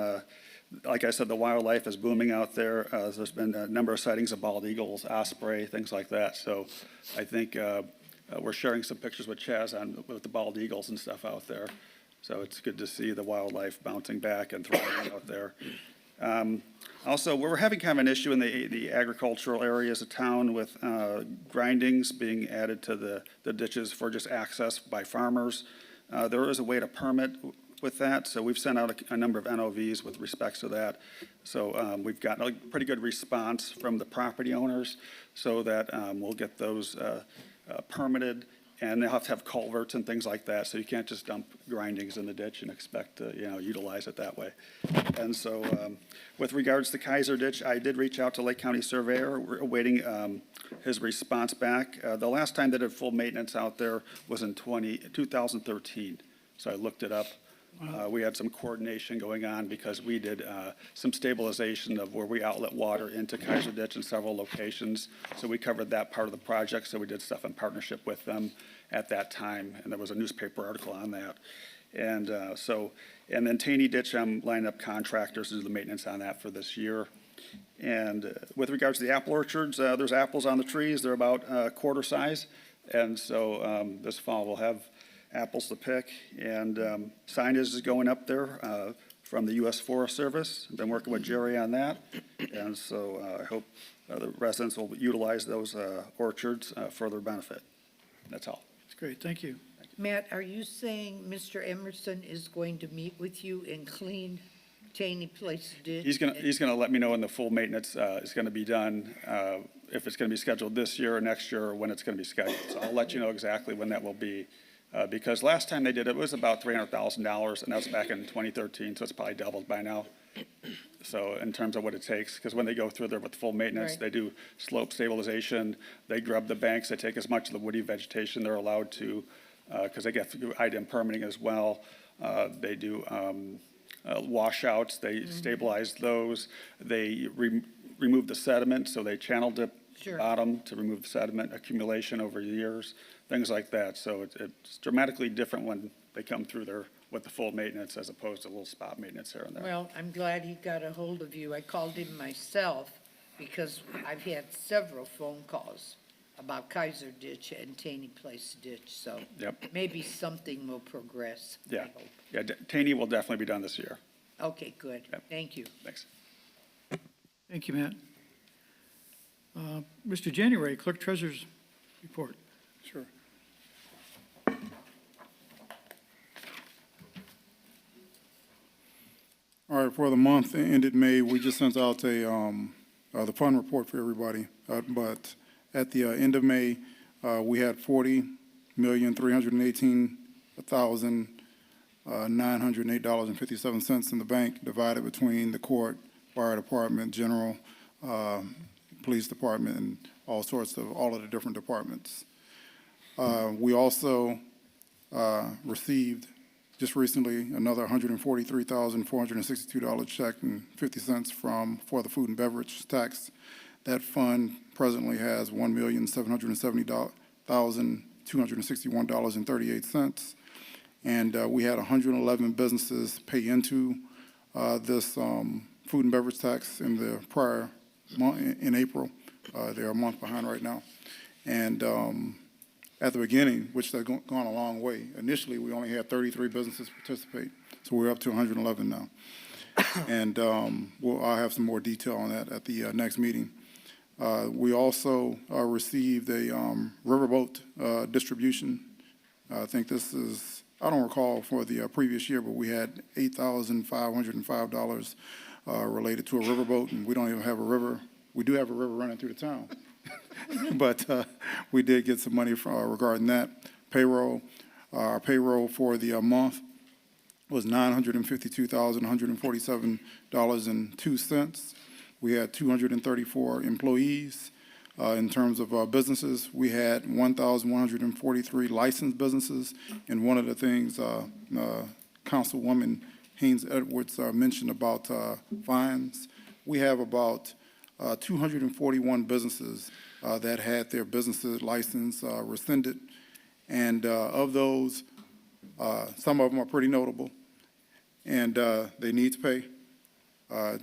like I said, the wildlife is booming out there. There's been a number of sightings of bald eagles, osprey, things like that. So I think we're sharing some pictures with Chaz with the bald eagles and stuff out there. So it's good to see the wildlife bouncing back and thriving out there. Also, we're having kind of an issue in the agricultural areas of town with grindings being added to the ditches for just access by farmers. There is a way to permit with that, so we've sent out a number of NOVs with respects to that. So we've gotten a pretty good response from the property owners, so that we'll get those permitted. And they'll have to have culverts and things like that, so you can't just dump grindings in the ditch and expect to, utilize it that way. And so, with regards to Kaiser Ditch, I did reach out to Lake County Surveyor. We're awaiting his response back. The last time they did full maintenance out there was in 2013, so I looked it up. We had some coordination going on because we did some stabilization of where we outlet water into Kaiser Ditch in several locations. So we covered that part of the project, so we did stuff in partnership with them at that time, and there was a newspaper article on that. And and then Taney Ditch, I'm lining up contractors to do the maintenance on that for this year. And with regards to the apple orchards, there's apples on the trees. They're about quarter size, and so this fall we'll have apples to pick, and signage is going up there from the U.S. Forest Service. I've been working with Jerry on that, and so I hope the residents will utilize those orchards for their benefit. That's all. That's great, thank you. Matt, are you saying Mr. Emerson is going to meet with you and clean Taney Place ditch? He's gonna let me know when the full maintenance is gonna be done, if it's gonna be scheduled this year or next year, or when it's gonna be scheduled. So I'll let you know exactly when that will be. Because last time they did it was about $300,000, and that was back in 2013, so it's probably doubled by now. So in terms of what it takes, because when they go through there with full maintenance, Right. they do slope stabilization, they grub the banks, they take as much of the woody vegetation they're allowed to, because they get through IDM permitting as well. They do washouts, they stabilize those, they remove the sediment, so they channel dip Sure. bottom to remove the sediment accumulation over years, things like that. So it's dramatically different when they come through there with the full maintenance as opposed to a little spot maintenance here and there. Well, I'm glad he got a hold of you. I called him myself because I've had several phone calls about Kaiser Ditch and Taney Place Ditch, so Yep. maybe something will progress. I Yeah. hope. Yeah, Taney will definitely be done this year. Okay, good. Yep. Thank you. Thanks. Thank you, Matt. Mr. January, Clerk Treasurer's report. Sure. All right, for the month ended May, we just sent out the fund report for everybody. But at the end of May, we had $40,318,908.57 in the bank, divided between the court, fire department, general, police department, and all of the different departments. We also received just recently another $143,462 check and 50 cents for the food and beverage tax. That fund presently has $1,770,261.38. And we had 111 businesses pay into this food and beverage tax in the prior month, in April. They're a month behind right now. And at the beginning, which has gone a long way, initially we only had 33 businesses participate, so we're up to 111 now. And I'll have some more detail on that at the next meeting. We also received a riverboat distribution. I think this is, I don't recall for the previous year, but we had $8,505 related to a riverboat, and we don't even have a river. We do have a river running through the town. But we did get some money regarding that. Payroll, our payroll for the month was $952,147.02. We had 234 employees. In terms of businesses, we had 1,143 licensed businesses. And one of the things Councilwoman Haynes Edwards mentioned about fines, we have about 241 businesses that had their businesses license rescinded. And of those, some of them are pretty notable, and they need to pay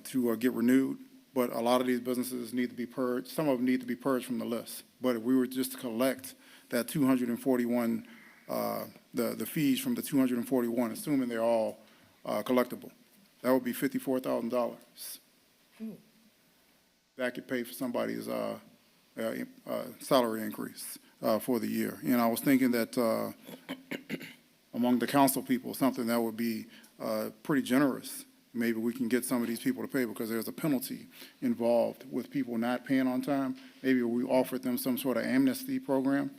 to get renewed. But a lot of these businesses need to be purged. Some of them need to be purged from the list. But if we were just to collect that 241 the fees from the 241, assuming they're all collectible. That would be $54,000. That could pay for somebody's salary increase for the year. And I was thinking that among the council people, something that would be pretty generous. Maybe we can get some of these people to pay because there's a penalty involved with people not paying on time. Maybe we offered them some sort of amnesty program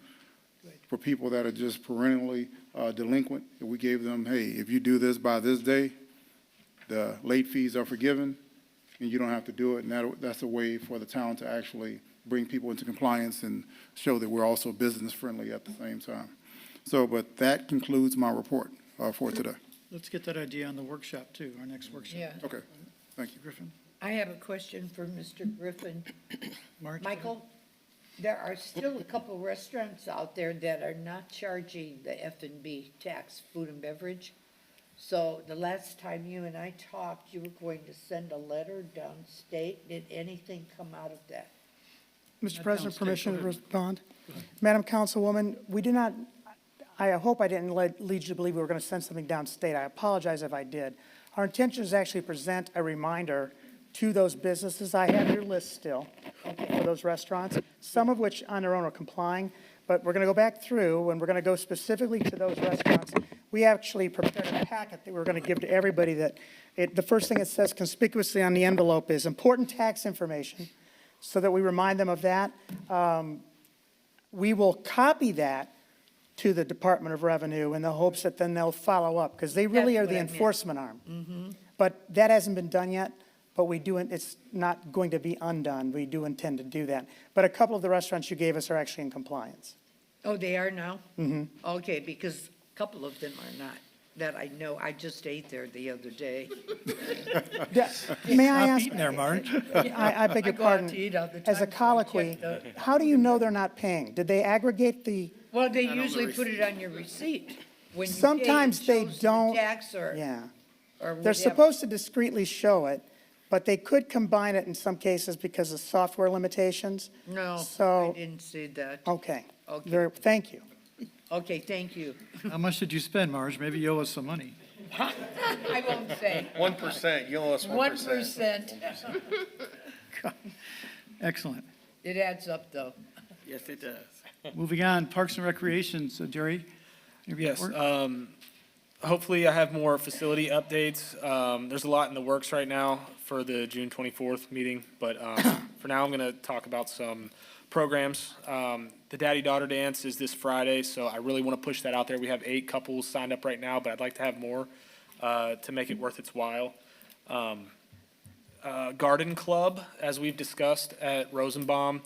for people that are just perennially delinquent. If we gave them, hey, if you do this by this day, the late fees are forgiven, and you don't have to do it. And that's a way for the town to actually bring people into compliance and show that we're also business-friendly at the same time. So, but that concludes my report for today. Let's get that idea on the workshop, too, our next workshop. Yeah. Okay, thank you. Griffin? I have a question for Mr. Griffin. Marge? Michael, there are still a couple restaurants out there that are not charging the F&B tax, food and beverage. So the last time you and I talked, you were going to send a letter downstate. Did anything come out of that? Mr. Not President, downstate, permission go to ahead. respond? Madam Councilwoman, we did not, I hope I didn't lead you to believe we were going to send something downstate. I apologize if I did. Our intention is actually present a reminder to those businesses. I have your list still for those restaurants, some of which on their own are complying, but we're going to go back through and we're going to go specifically to those restaurants. We actually prepared a packet that we're going to give to everybody that the first thing it says conspicuously on the envelope is important tax information, so that we remind them of that. We will copy that to the Department of Revenue in the hopes that then they'll follow up, because they really That's are what the I meant. enforcement arm. But that hasn't been done yet, but it's not going to be undone. We do intend to do that. But a couple of the restaurants you gave us are actually in compliance. Oh, they are now? Okay, because a couple of them are not, that I know. I just ate there the other day. May I ask, Eating there, Marge. I beg your I go out pardon, to eat all the as a time, so I colloquy, check the- how do you know they're not paying? Did they aggregate the, Well, they usually put it on your receipt. When you pay, it sometimes they shows the don't, tax or yeah. or They're whatever. supposed to discreetly show it, but they could combine it in some cases because of software limitations. No, I So, didn't see that. okay. Okay. Thank you. Okay, thank you. How much did you spend, Marge? Maybe you owe us some money. I won't say. 1%, you owe us 1%. 1%. Excellent. It adds up, though. Yes, it does. Moving on, Parks and Recreation, so Jerry? your Yes, report? hopefully I have more facility updates. There's a lot in the works right now for the June 24th meeting, but for now I'm going to talk about some programs. The Daddy-Daughter Dance is this Friday, so I really want to push that out there. We have 8 couples signed up right now, but I'd like to have more to make it worth its while. Garden Club, as we've discussed at Rosenbaum,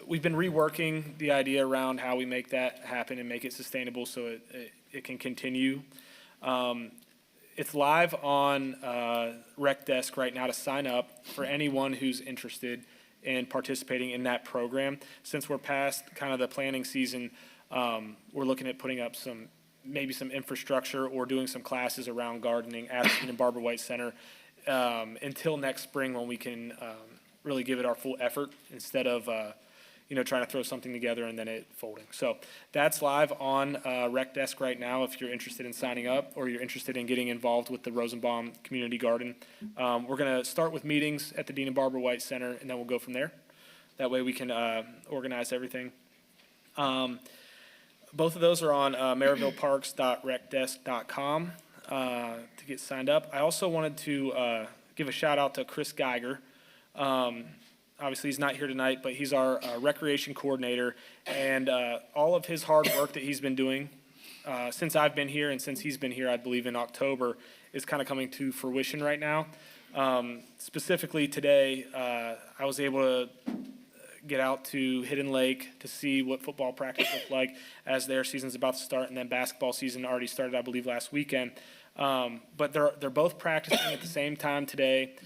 we've been reworking the idea around how we make that happen and make it sustainable so it can continue. It's live on Rec Desk right now to sign up for anyone who's interested in participating in that program. Since we're past kind of the planning season, we're looking at putting up maybe some infrastructure or doing some classes around gardening at the Eden Barbara White Center until next spring, when we can really give it our full effort instead of trying to throw something together and then it folding. So that's live on Rec Desk right now if you're interested in signing up or you're interested in getting involved with the Rosenbaum Community Garden. We're going to start with meetings at the Dean and Barbara White Center, and then we'll go from there. That way we can organize everything. Both of those are on merrillvilleparks.recdesk.com to get signed up. I also wanted to give a shout out to Chris Geiger. Obviously, he's not here tonight, but he's our recreation coordinator, and all of his hard work that he's been doing since I've been here and since he's been here, I believe in October, is kind of coming to fruition right now. Specifically today, I was able to get out to Hidden Lake to see what football practice looked like as their season's about to start, and then basketball season already started, I believe, last weekend. But they're both practicing at the same time today.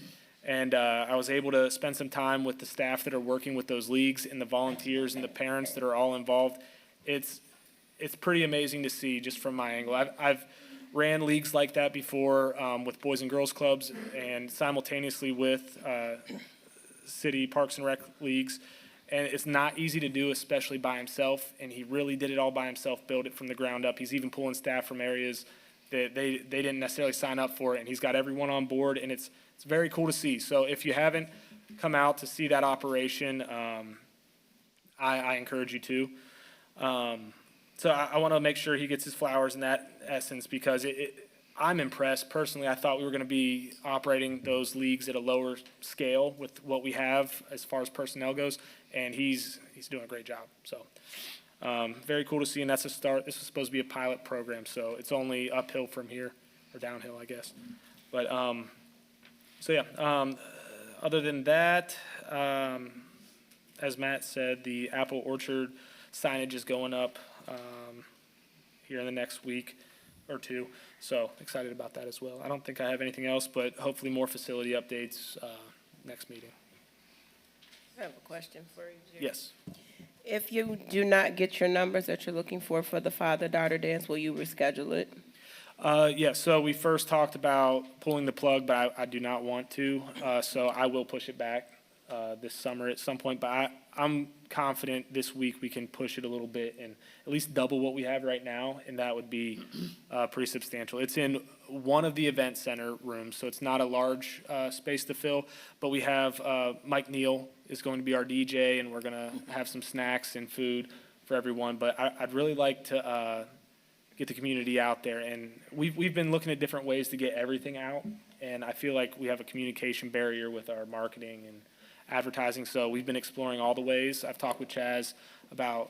And I was able to spend some time with the staff that are working with those leagues and the volunteers and the parents that are all involved. It's pretty amazing to see just from my angle. I've ran leagues like that before with boys and girls clubs and simultaneously with city parks and rec leagues. And it's not easy to do, especially by himself, and he really did it all by himself, built it from the ground up. He's even pulling staff from areas that they didn't necessarily sign up for it, and he's got everyone on board, and it's very cool to see. So if you haven't come out to see that operation, I encourage you to. So I want to make sure he gets his flowers in that essence, because I'm impressed. Personally, I thought we were going to be operating those leagues at a lower scale with what we have as far as personnel goes, and he's doing a great job. So very cool to see, and that's a start. This is supposed to be a pilot program, so it's only uphill from here, or downhill, I guess. But so yeah, other than that, as Matt said, the apple orchard signage is going up here in the next week or two. So excited about that as well. I don't think I have anything else, but hopefully more facility updates next meeting. I have a question for you, Jerry. Yes. If you do not get your numbers that you're looking for the father-daughter dance, will you reschedule it? Yeah, so we first talked about pulling the plug, but I do not want to. So I will push it back this summer at some point. But I'm confident this week we can push it a little bit and at least double what we have right now, and that would be pretty substantial. It's in one of the event center rooms, so it's not a large space to fill, but we have Mike Neal is going to be our DJ, and we're going to have some snacks and food for everyone. But I'd really like to get the community out there, and we've been looking at different ways to get everything out, and I feel like we have a communication barrier with our marketing and advertising, so we've been exploring all the ways. I've talked with Chaz about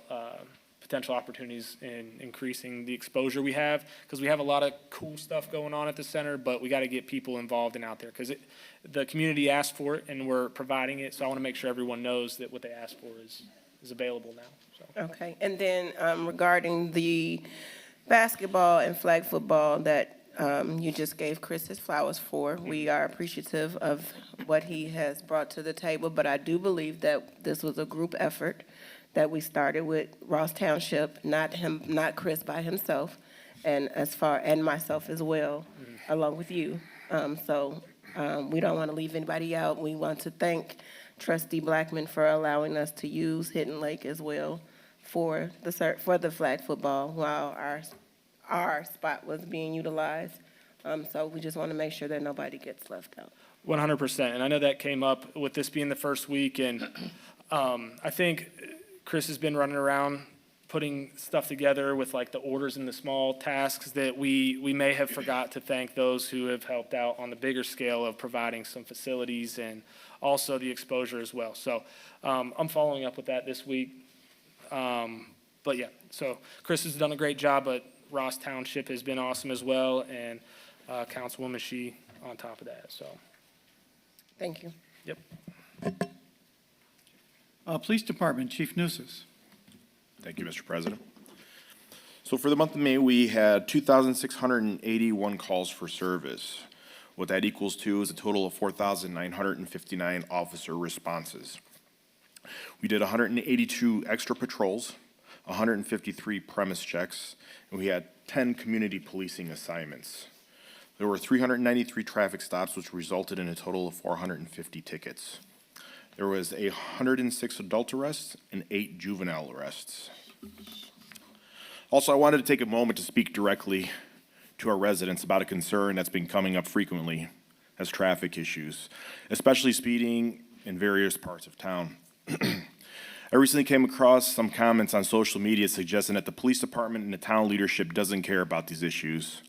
potential opportunities in increasing the exposure we have, because we have a lot of cool stuff going on at the center, but we got to get people involved and out there, because the community asked for it and we're providing it, so I want to make sure everyone knows that what they asked for is available now. So. Okay, and then regarding the basketball and flag football that you just gave Chris his flowers for, we are appreciative of what he has brought to the table, but I do believe that this was a group effort that we started with Ross Township, not Chris by himself, and myself as well, along with you. So we don't want to leave anybody out. We want to thank Trustee Blackman for allowing us to use Hidden Lake as well for the flag football while our spot was being utilized. So we just want to make sure that nobody gets left out. 100%, and I know that came up with this being the first week, and I think Chris has been running around putting stuff together with like the orders and the small tasks that we may have forgot to thank those who have helped out on the bigger scale of providing some facilities and also the exposure as well. So I'm following up with that this week. But yeah, so Chris has done a great job, but Ross Township has been awesome as well, and Councilwoman Shee on top of that, so. Thank you. Yep. Police Department, Chief Nusis. Thank you, Mr. President. So for the month of May, we had 2,681 calls for service. What that equals to is a total of 4,959 officer responses. We did 182 extra patrols, 153 premise checks, and we had 10 community policing assignments. There were 393 traffic stops, which resulted in a total of 450 tickets. There was 106 adult arrests and 8 juvenile arrests. Also, I wanted to take a moment to speak directly to our residents about a concern that's been coming up frequently as traffic issues, especially speeding in various parts of town. I recently came across some comments on social media suggesting that the police department and the town leadership doesn't care about these issues.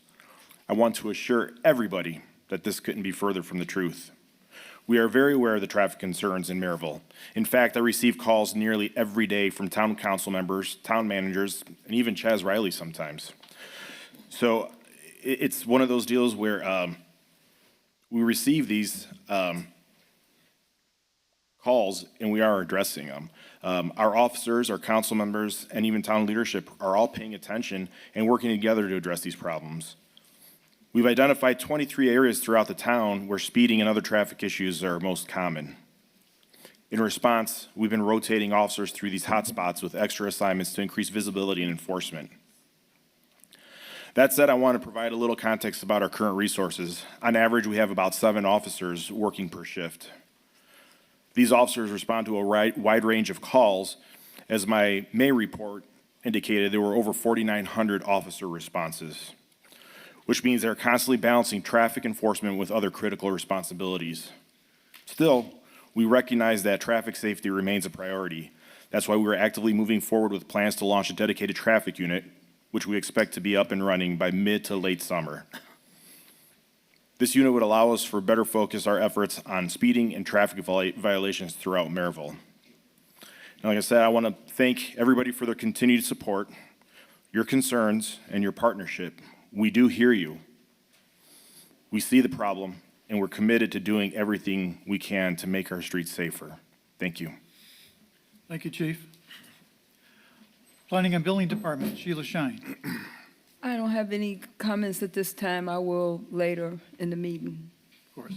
I want to assure everybody that this couldn't be further from the truth. We are very aware of the traffic concerns in Merrillville. In fact, I receive calls nearly every day from town council members, town managers, and even Chaz Riley sometimes. So it's one of those deals where we receive these calls and we are addressing them. Our officers, our council members, and even town leadership are all paying attention and working together to address these problems. We've identified 23 areas throughout the town where speeding and other traffic issues are most common. In response, we've been rotating officers through these hotspots with extra assignments to increase visibility and enforcement. That said, I want to provide a little context about our current resources. On average, we have about 7 officers working per shift. These officers respond to a wide range of calls. As my May report indicated, there were over 4,900 officer responses, which means they're constantly balancing traffic enforcement with other critical responsibilities. Still, we recognize that traffic safety remains a priority. That's why we are actively moving forward with plans to launch a dedicated traffic unit, which we expect to be up and running by mid to late summer. This unit would allow us for better focus our efforts on speeding and traffic violations throughout Merrillville. And like I said, I want to thank everybody for their continued support, your concerns, and your partnership. We do hear you. We see the problem, and we're committed to doing everything we can to make our streets safer. Thank you. Thank you, Chief. Planning and Building Department, Sheila Shine. I don't have any comments at this time. I will later in the meeting. Of course.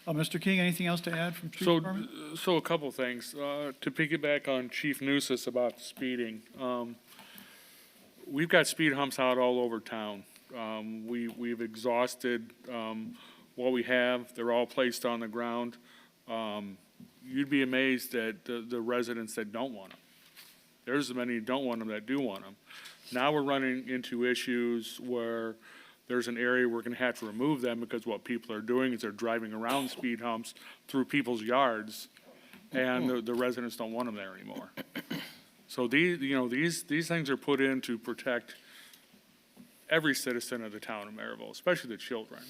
Mr. King, anything else to add from Street So, Department? so a couple things. To piggyback on Chief Nusis about speeding, we've got speed humps out all over town. We've exhausted what we have. They're all placed on the ground. You'd be amazed at the residents that don't want them. There's as many who don't want them that do want them. Now we're running into issues where there's an area we're going to have to remove them because what people are doing is they're driving around speed humps through people's yards, and the residents don't want them there anymore. So these things are put in to protect every citizen of the town of Merrillville, especially the children.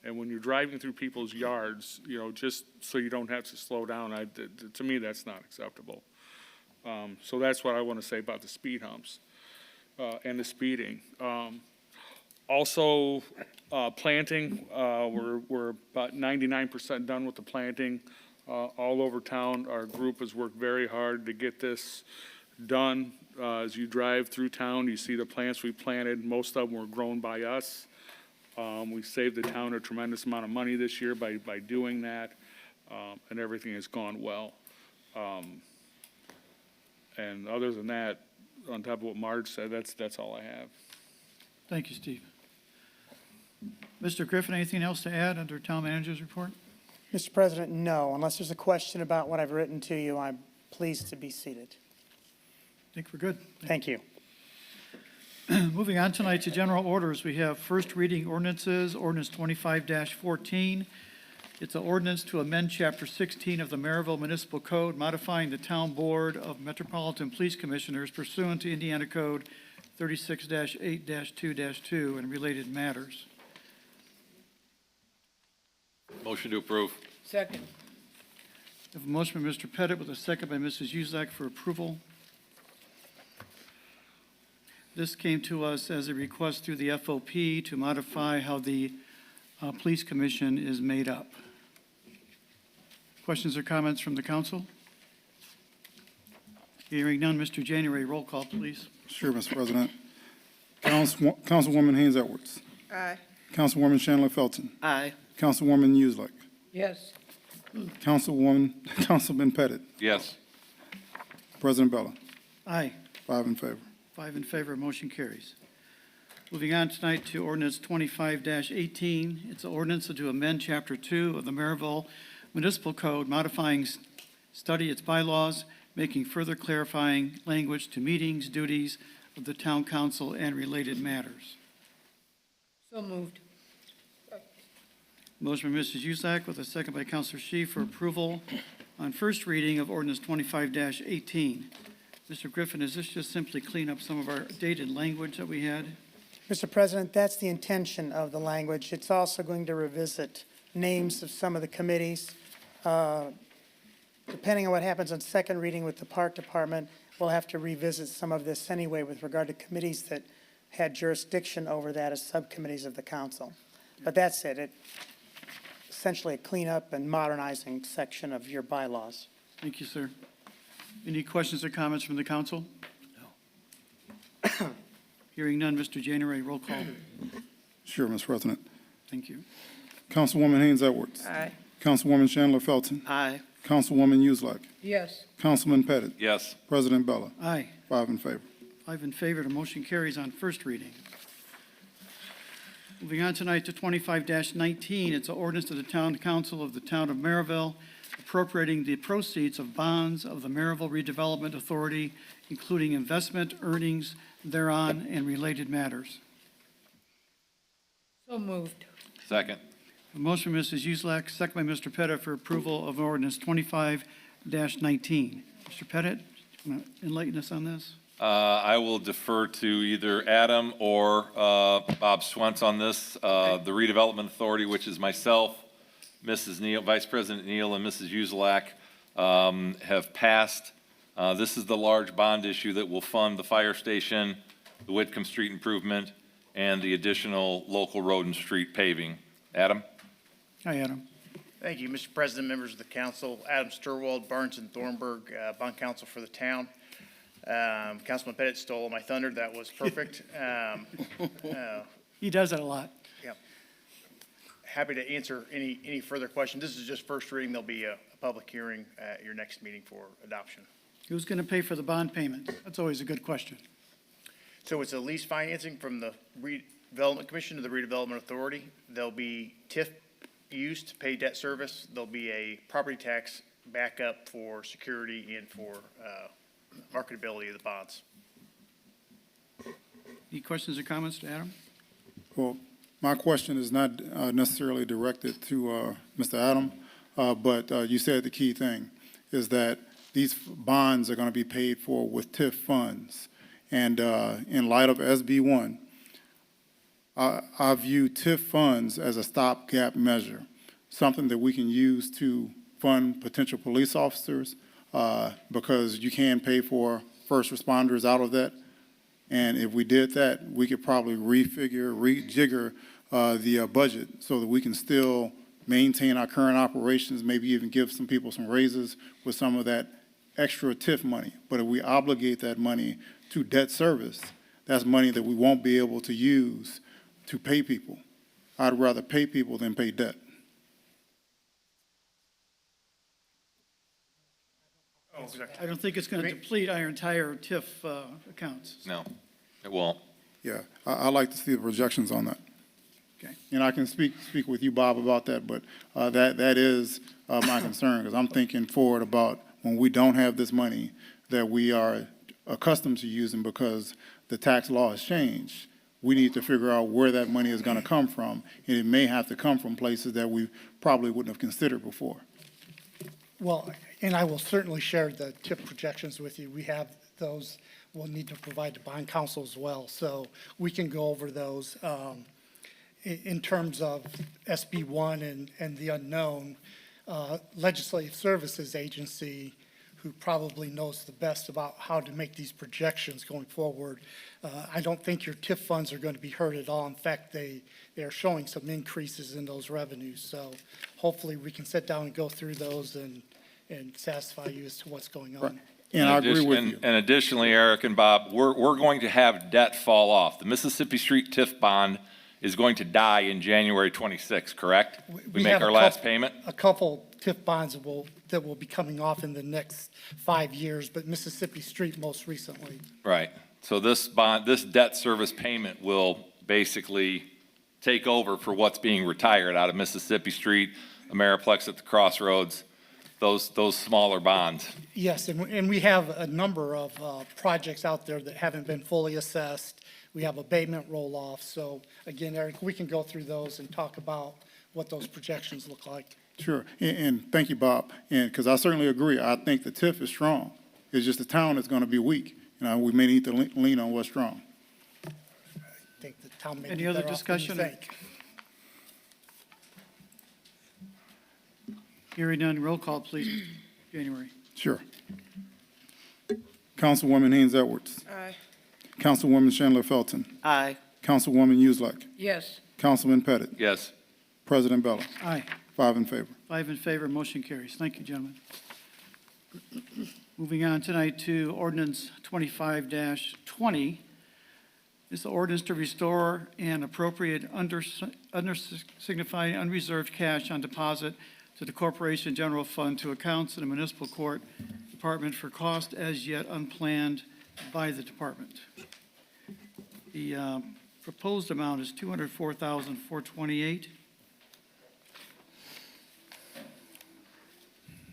And when you're driving through people's yards, just so you don't have to slow down, to me, that's not acceptable. So that's what I want to say about the speed humps and the speeding. Also, planting, we're about 99% done with the planting all over town. Our group has worked very hard to get this done. As you drive through town, you see the plants we planted. Most of them were grown by us. We saved the town a tremendous amount of money this year by doing that, and everything has gone well. And other than that, on top of what Marge said, that's all I have. Thank you, Steve. Mr. Griffin, anything else to add under Town Manager's report? Mr. President, no. Unless there's a question about what I've written to you, I'm pleased to be seated. I think we're good. Thank you. Moving on tonight to general orders, we have first reading ordinances, ordinance 25-14. It's an ordinance to amend Chapter 16 of the Merrillville Municipal Code, modifying the Town Board of Metropolitan Police Commissioners pursuant to Indiana Code 36-8-2-2 and related matters. Motion to approve. Second. We have a motion by Mr. Pettit with a second by Mrs. Uszak for approval. This came to us as a request through the FOP to modify how the Police Commission is made up. Questions or comments from the council? Hearing none, Mr. January, roll call, please. Sure, Mr. President. Councilwoman Haynes Edwards. Aye. Councilwoman Chandler Felton. Aye. Councilwoman Uszak. Yes. Councilman Pettit. Yes. President Bella. Aye. 5 in favor. 5 in favor, motion carries. Moving on tonight to ordinance 25-18. It's an ordinance to amend Chapter 2 of the Merrillville Municipal Code, modifying study its bylaws, making further clarifying language to meetings, duties of the town council, and related matters. So moved. Motion by Mrs. Uszak with a second by Councilor Shi for approval on first reading of ordinance 25-18. Mr. Griffin, is this just simply clean up some of our dated language that we had? Mr. President, that's the intention of the language. It's also going to revisit names of some of the committees. Depending on what happens on second reading with the Park Department, we'll have to revisit some of this anyway with regard to committees that had jurisdiction over that as subcommittees of the council. But that's it. It's essentially a cleanup and modernizing section of your bylaws. Thank you, sir. Any questions or comments from the council? No. Hearing none, Mr. January, roll call. Sure, Mr. President. Thank you. Councilwoman Haynes Edwards. Aye. Councilwoman Chandler Felton. Aye. Councilwoman Uszak. Yes. Councilman Pettit. Yes. President Bella. Aye. 5 in favor. 5 in favor, the motion carries on first reading. Moving on tonight to 25-19, it's an ordinance of the Town Council of the Town of Merrillville appropriating the proceeds of bonds of the Merrillville Redevelopment Authority, including investment earnings thereon and related matters. So moved. Second. A motion by Mrs. Uselak, second by Mr. Pettit for approval of ordinance 25-19. Mr. Pettit, you want to enlighten us on this? I will defer to either Adam or Bob Swentz on this. The Redevelopment Authority, which is myself, Mrs. Neal, Vice President Neal, and Mrs. Uselak, have passed. This is the large bond issue that will fund the fire station, the Whitcomb Street improvement, and the additional local road and street paving. Adam? Hi, Adam. Thank you, Mr. President, members of the council. Adam Sturwald, Barnes and Thornburg, bond counsel for the town. Councilman Pettit stole my thunder. That was perfect. He does that a lot. Yeah. Happy to answer any further questions. This is just first reading. There'll be a public hearing at your next meeting for adoption. Who's going to pay for the bond payment? That's always a good question. So it's a lease financing from the Redevelopment Commission to the Redevelopment Authority. There'll be TIF used to pay debt service. There'll be a property tax backup for security and for marketability of the bonds. Any questions or comments to Adam? Well, my question is not necessarily directed to Mr. Adam, but you said the key thing is that these bonds are going to be paid for with TIF funds. And in light of SB 1, I view TIF funds as a stopgap measure, something that we can use to fund potential police officers, because you can pay for first responders out of that. And if we did that, we could probably rejigger the budget so that we can still maintain our current operations, maybe even give some people some raises with some of that extra TIF money. But if we obligate that money to debt service, that's money that we won't be able to use to pay people. I'd rather pay people than pay debt. I don't think it's going to deplete our entire TIF accounts. No, it won't. Yeah, I like to see the projections on that. Okay. And I can speak with you, Bob, about that, but that is my concern, because I'm thinking forward about when we don't have this money that we are accustomed to using because the tax law has changed. We need to figure out where that money is going to come from, and it may have to come from places that we probably wouldn't have considered before. Well, and I will certainly share the TIP projections with you. We have those. We'll need to provide to bond council as well, so we can go over those. In terms of SB 1 and the unknown, Legislative Services Agency, who probably knows the best about how to make these projections going forward, I don't think your TIF funds are going to be hurt at all. In fact, they are showing some increases in those revenues. So hopefully we can sit down and go through those and satisfy you as to what's going on. Right. And I agree with you. And additionally, Eric and Bob, we're going to have debt fall off. The Mississippi Street TIF bond is going to die in January 26, correct? We make have our last payment? A couple TIF bonds that will be coming off in the next 5 years, but Mississippi Street most recently. Right. So this debt service payment will basically take over for what's being retired out of Mississippi Street, Ameriplex at the Crossroads, those smaller bonds. Yes, and we have a number of projects out there that haven't been fully assessed. We have abatement roll-off. So again, Eric, we can go through those and talk about what those projections look like. Sure, and thank you, Bob. And because I certainly agree, I think the TIF is strong. It's just the town is going to be weak. We may need to lean on what's strong. I think the town may Any be other better off than you discussion? think. Hearing none, roll call, please. January. Sure. Councilwoman Haynes Edwards. Aye. Councilwoman Chandler Felton. Aye. Councilwoman Uselak. Yes. Councilman Pettit. Yes. President Bella. Aye. 5 in favor. 5 in favor, motion carries. Thank you, gentlemen. Moving on tonight to ordinance 25-20. This is the ordinance to restore and appropriate undersignified unreserved cash on deposit to the Corporation General Fund to accounts in the Municipal Court Department for cost as yet unplanned by the department. The proposed amount is $204,428.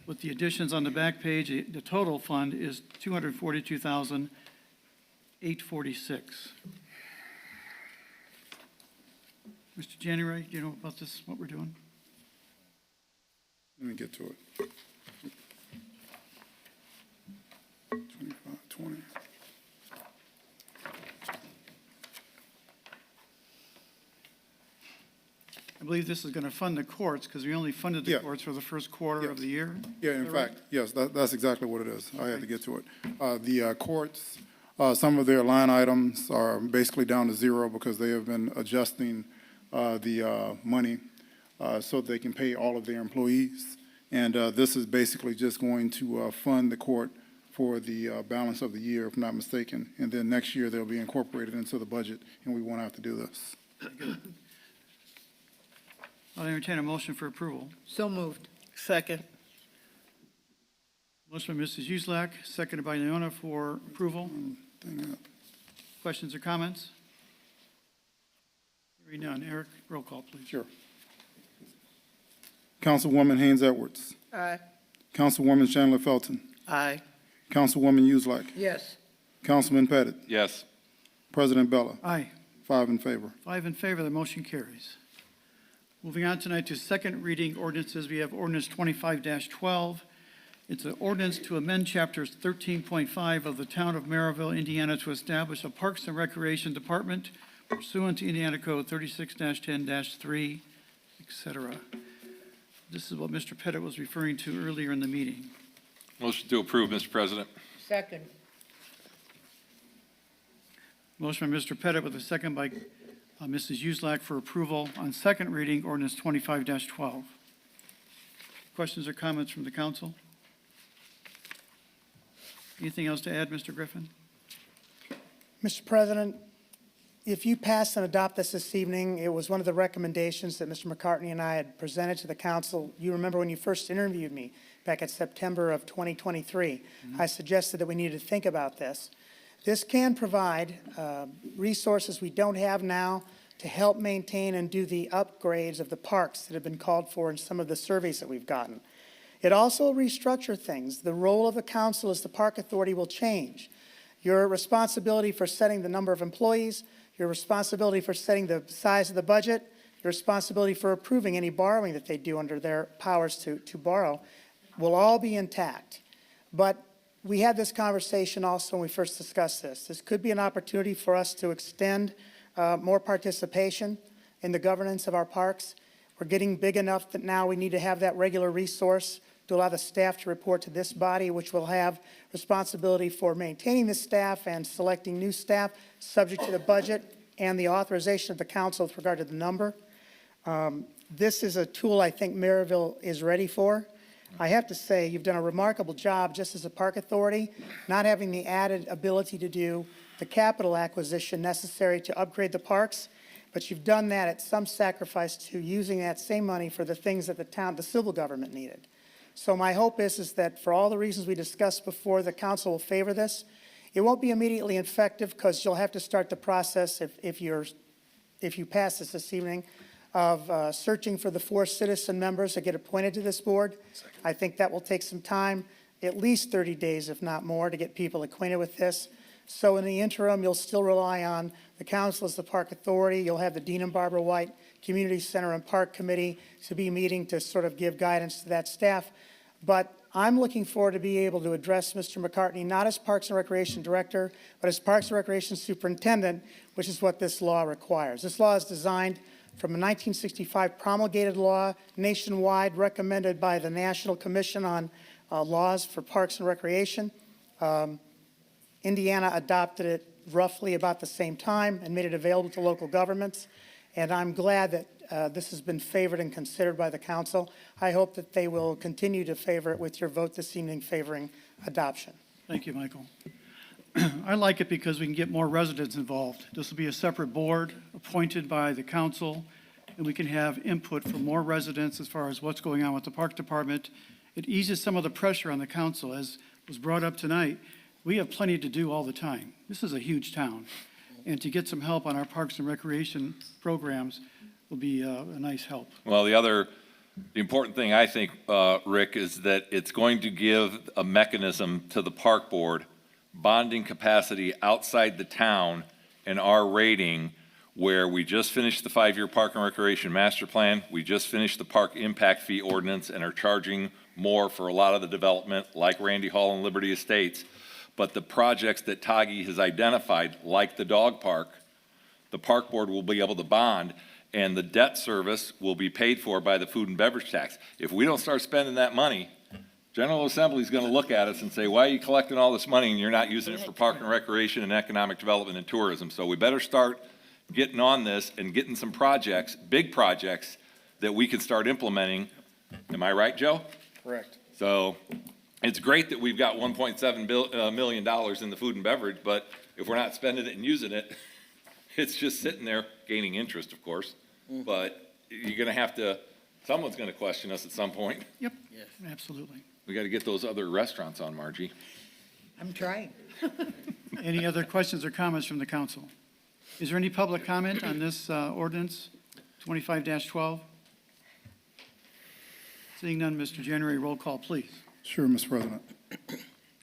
With the additions on the back page, the total fund is $242,846. Mr. January, do you know about this, what we're doing? Let me get to it. 25, 20. I believe this is going to fund the courts, because we only funded the Yeah. courts for the first quarter of the year. Yeah, in Is that right? fact, yes, that's exactly what it is. I had to get to it. The courts, some of their line items are basically down to zero because they have been adjusting the money so they can pay all of their employees. And this is basically just going to fund the court for the balance of the year, if not mistaken. And then next year, they'll be incorporated into the budget, and we won't have to do this. I'll entertain a motion for approval. So moved. Second. Motion by Mrs. Uselak, seconded by Leona for approval. Questions or comments? Hearing none. Eric, roll call, please. Sure. Councilwoman Haynes Edwards. Aye. Councilwoman Chandler Felton. Aye. Councilwoman Uselak. Yes. Councilman Pettit. Yes. President Bella. Aye. 5 in favor. 5 in favor, the motion carries. Moving on tonight to second reading ordinances, we have ordinance 25-12. It's an ordinance to amend chapters 13.5 of the Town of Merrillville, Indiana, to establish a Parks and Recreation Department pursuant to Indiana Code 36-10-3, et cetera. This is what Mr. Pettit was referring to earlier in the meeting. Motion to approve, Mr. President. Second. Motion by Mr. Pettit with a second by Mrs. Uselak for approval on second reading, ordinance 25-12. Questions or comments from the council? Anything else to add, Mr. Griffin? Mr. President, if you pass and adopt this evening, it was one of the recommendations that Mr. McCartney and I had presented to the council. You remember when you first interviewed me back in September of 2023, I suggested that we needed to think about this. This can provide resources we don't have now to help maintain and do the upgrades of the parks that have been called for in some of the surveys that we've gotten. It also will restructure things. The role of the council as the park authority will change. Your responsibility for setting the number of employees, your responsibility for setting the size of the budget, your responsibility for approving any borrowing that they do under their powers to borrow will all be intact. But we had this conversation also when we first discussed this. This could be an opportunity for us to extend more participation in the governance of our parks. We're getting big enough that now we need to have that regular resource to allow the staff to report to this body, which will have responsibility for maintaining the staff and selecting new staff, subject to the budget and the authorization of the council with regard to the number. This is a tool I think Merrillville is ready for. I have to say, you've done a remarkable job just as a park authority, not having the added ability to do the capital acquisition necessary to upgrade the parks, but you've done that at some sacrifice to using that same money for the things that the civil government needed. So my hope is that for all the reasons we discussed before, the council will favor this. It won't be immediately effective because you'll have to start the process if you pass this evening of searching for the 4 citizen members that get appointed to this board. I think that will take some time, at least 30 days, if not more, to get people acquainted with this. So in the interim, you'll still rely on the council as the park authority. You'll have the Dean and Barbara White Community Center and Park Committee to be meeting to sort of give guidance to that staff. But I'm looking forward to be able to address Mr. McCartney, not as Parks and Recreation Director, but as Parks and Recreation Superintendent, which is what this law requires. This law is designed from a 1965 promulgated law nationwide recommended by the National Commission on Laws for Parks and Recreation. Indiana adopted it roughly about the same time and made it available to local governments. And I'm glad that this has been favored and considered by the council. I hope that they will continue to favor it with your vote this evening favoring adoption. Thank you, Michael. I like it because we can get more residents involved. This will be a separate board appointed by the council, and we can have input from more residents as far as what's going on with the park department. It eases some of the pressure on the council, as was brought up tonight. We have plenty to do all the time. This is a huge town, and to get some help on our parks and recreation programs will be a nice help. Well, the other The important thing, I think, Rick, is that it's going to give a mechanism to the park board, bonding capacity outside the town and our rating, where we just finished the 5-year Park and Recreation Master Plan, we just finished the Park Impact Fee Ordinance and are charging more for a lot of the development, like Randy Hall and Liberty Estates. But the projects that Tagi has identified, like the dog park, the park board will be able to bond, and the debt service will be paid for by the food and beverage tax. If we don't start spending that money, General Assembly is going to look at us and say, why are you collecting all this money and you're not using it for park and recreation and economic development and tourism? So we better start getting on this and getting some projects, big projects, that we can start implementing. Am I right, Joe? Correct. So it's great that we've got $1.7 million in the food and beverage, but if we're not spending it and using it, it's just sitting there gaining interest, of course. But you're going to have to, someone's going to question us at some point. Yep, absolutely. We got to get those other restaurants on, Margie. I'm trying. Any other questions or comments from the council? Is there any public comment on this ordinance, 25-12? Seeing none, Mr. January, roll call, please. Sure, Mr. President.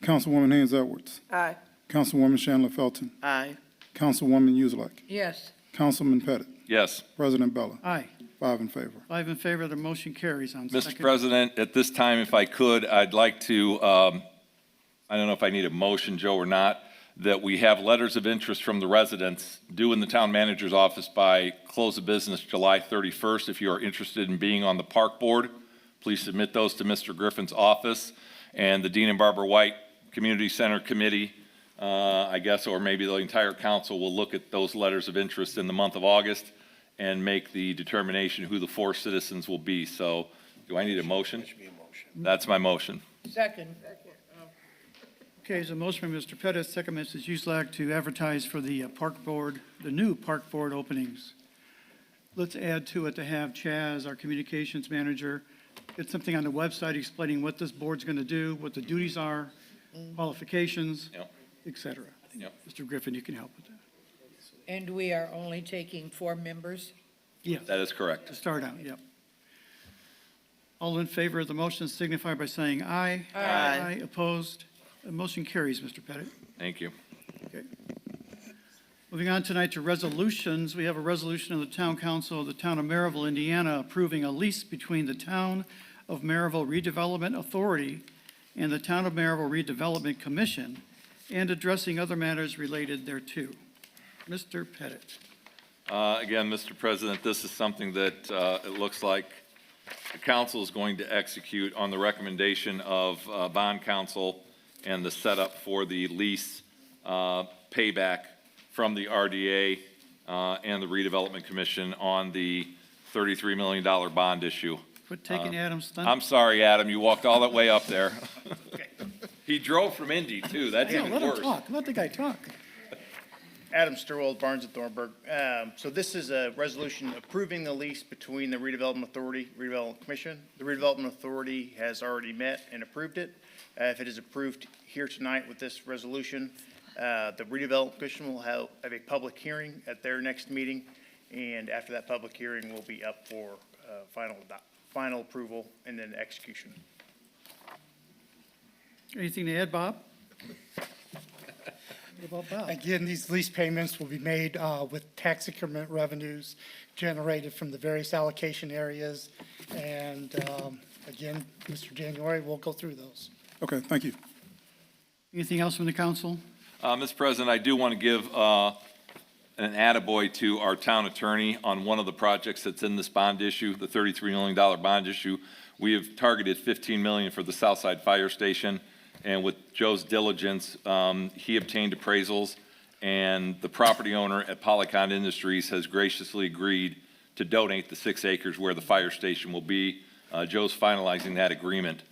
Councilwoman Haynes Edwards. Aye. Councilwoman Chandler Felton. Aye. Councilwoman Uselak. Yes. Councilman Pettit. Yes. President Bella. Aye. 5 in favor. 5 in favor, the motion carries on second. Mr. President, at this time, if I could, I'd like to, I don't know if I need a motion, Joe, or not, that we have letters of interest from the residents due in the town manager's office by close of business July 31st. If you are interested in being on the park board, please submit those to Mr. Griffin's office. And the Dean and Barbara White Community Center Committee, I guess, or maybe the entire council will look at those letters of interest in the month of August and make the determination who the 4 citizens will be. So do I need a motion? That's my motion. Second. Okay, there's a motion by Mr. Pettit, second by Mrs. Uselak to advertise for the park board, the new park board openings. Let's add to it to have Chaz, our communications manager, get something on the website explaining what this board's going to do, what the duties are, qualifications, et cetera. Mr. Griffin, you can help with that. And we are only taking 4 members? Yes. That is correct. To start out, yep. All in favor of the motion signify by saying aye. Aye. Opposed? The motion carries, Mr. Pettit. Thank you. Okay. Moving on tonight to resolutions, we have a resolution of the Town Council of the Town of Merrillville, Indiana, approving a lease between the Town of Merrillville Redevelopment Authority and the Town of Merrillville Redevelopment Commission, and addressing other matters related thereto. Mr. Pettit. Again, Mr. President, this is something that it looks like the council is going to execute on the recommendation of bond counsel and the setup for the lease payback from the RDA and the Redevelopment Commission on the $33 million bond issue. Quit taking Adam's thunder. I'm sorry, Adam, you walked all that way up there. He drove from Indy, too. That's even Let him worse. talk. Let the guy talk. Adam Sturwell, Barnes and Thornburg. So this is a resolution approving the lease between the Redevelopment Authority, Redevelopment Commission. The Redevelopment Authority has already met and approved it. If it is approved here tonight with this resolution, the Redevelopment Commission will have a public hearing at their next meeting, and after that public hearing will be up for final approval and then execution. Anything to add, Bob? What about Bob? Again, these lease payments will be made with tax increment revenues generated from the various allocation areas. And again, Mr. January, we'll go through those. Okay, thank you. Anything else from the council? Mr. President, I do want to give an attaboy to our town attorney on one of the projects that's in this bond issue, the $33 million bond issue. We have targeted $15 million for the Southside Fire Station, and with Joe's diligence, he obtained appraisals, and the property owner at Polycon Industries has graciously agreed to donate the 6 acres where the fire station will be. Joe's finalizing that agreement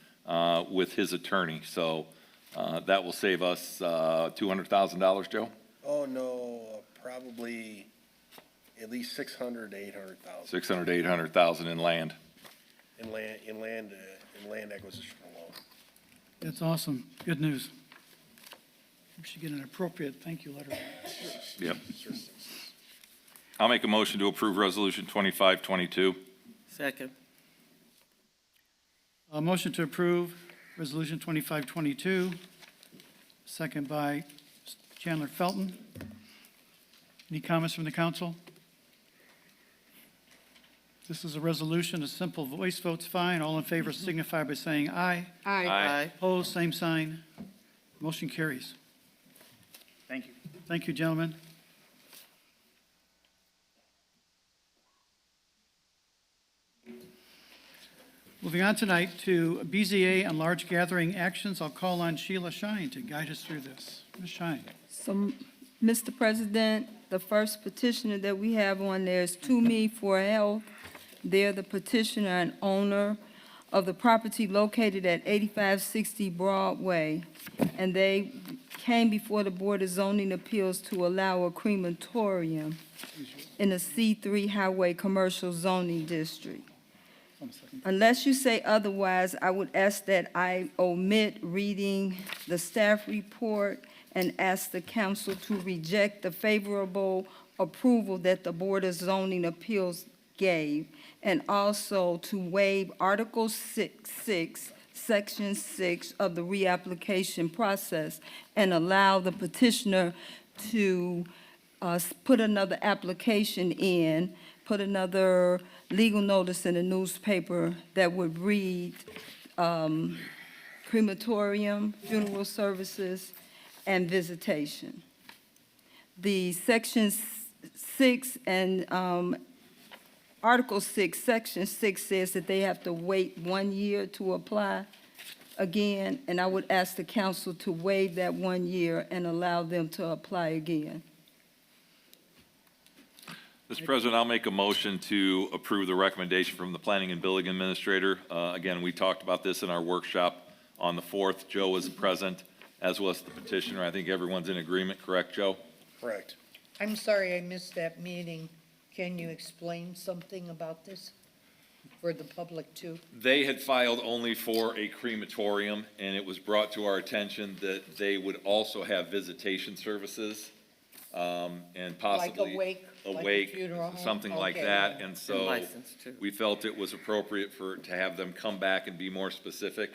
with his attorney, so that will save us $200,000, Joe? Oh, no, probably at least 600 to 800,000 600 to 800,000 in land. in land acquisition alone. That's awesome. Good news. We should get an appropriate thank you letter. Yep. I'll make a motion to approve Resolution 2522. Second. A motion to approve Resolution 2522, second by Chandler Felton. Any comments from the council? This is a resolution, a simple voice vote's fine. All in favor signify by saying aye. Aye. Opposed, same sign. Motion carries. Thank you. Thank you, gentlemen. Moving on tonight to BZA and large gathering actions. I'll call on Sheila Shine to guide us through this. Ms. Shine. So, Mr. President, the first petitioner that we have on there is To Me for Health. They're the petitioner and owner of the property located at 8560 Broadway, and they came before the Board of Zoning Appeals to allow a crematorium in a C3 Highway Commercial Zoning District. Unless you say otherwise, I would ask that I omit reading the staff report and ask the council to reject the favorable approval that the Board of Zoning Appeals gave, and also to waive Article 6, Section 6 of the reapplication process and allow the petitioner to put another application in, put another legal notice in the newspaper that would read crematorium, funeral services, and visitation. The Section 6 and Article 6, Section 6 says that they have to wait 1 year to apply again, and I would ask the council to waive that 1 year and allow them to apply again. Mr. President, I'll make a motion to approve the recommendation from the Planning and Building Administrator. Again, we talked about this in our workshop on the 4th. Joe was present, as was the petitioner. I think everyone's in agreement, correct, Joe? Correct. I'm sorry I missed that meeting. Can you explain something about this for the public too? They had filed only for a crematorium, and it was brought to our attention that they would also have visitation services, and possibly Like a wake, funeral home? something like Okay. that. And so licensed, too. we felt it was appropriate to have them come back and be more specific.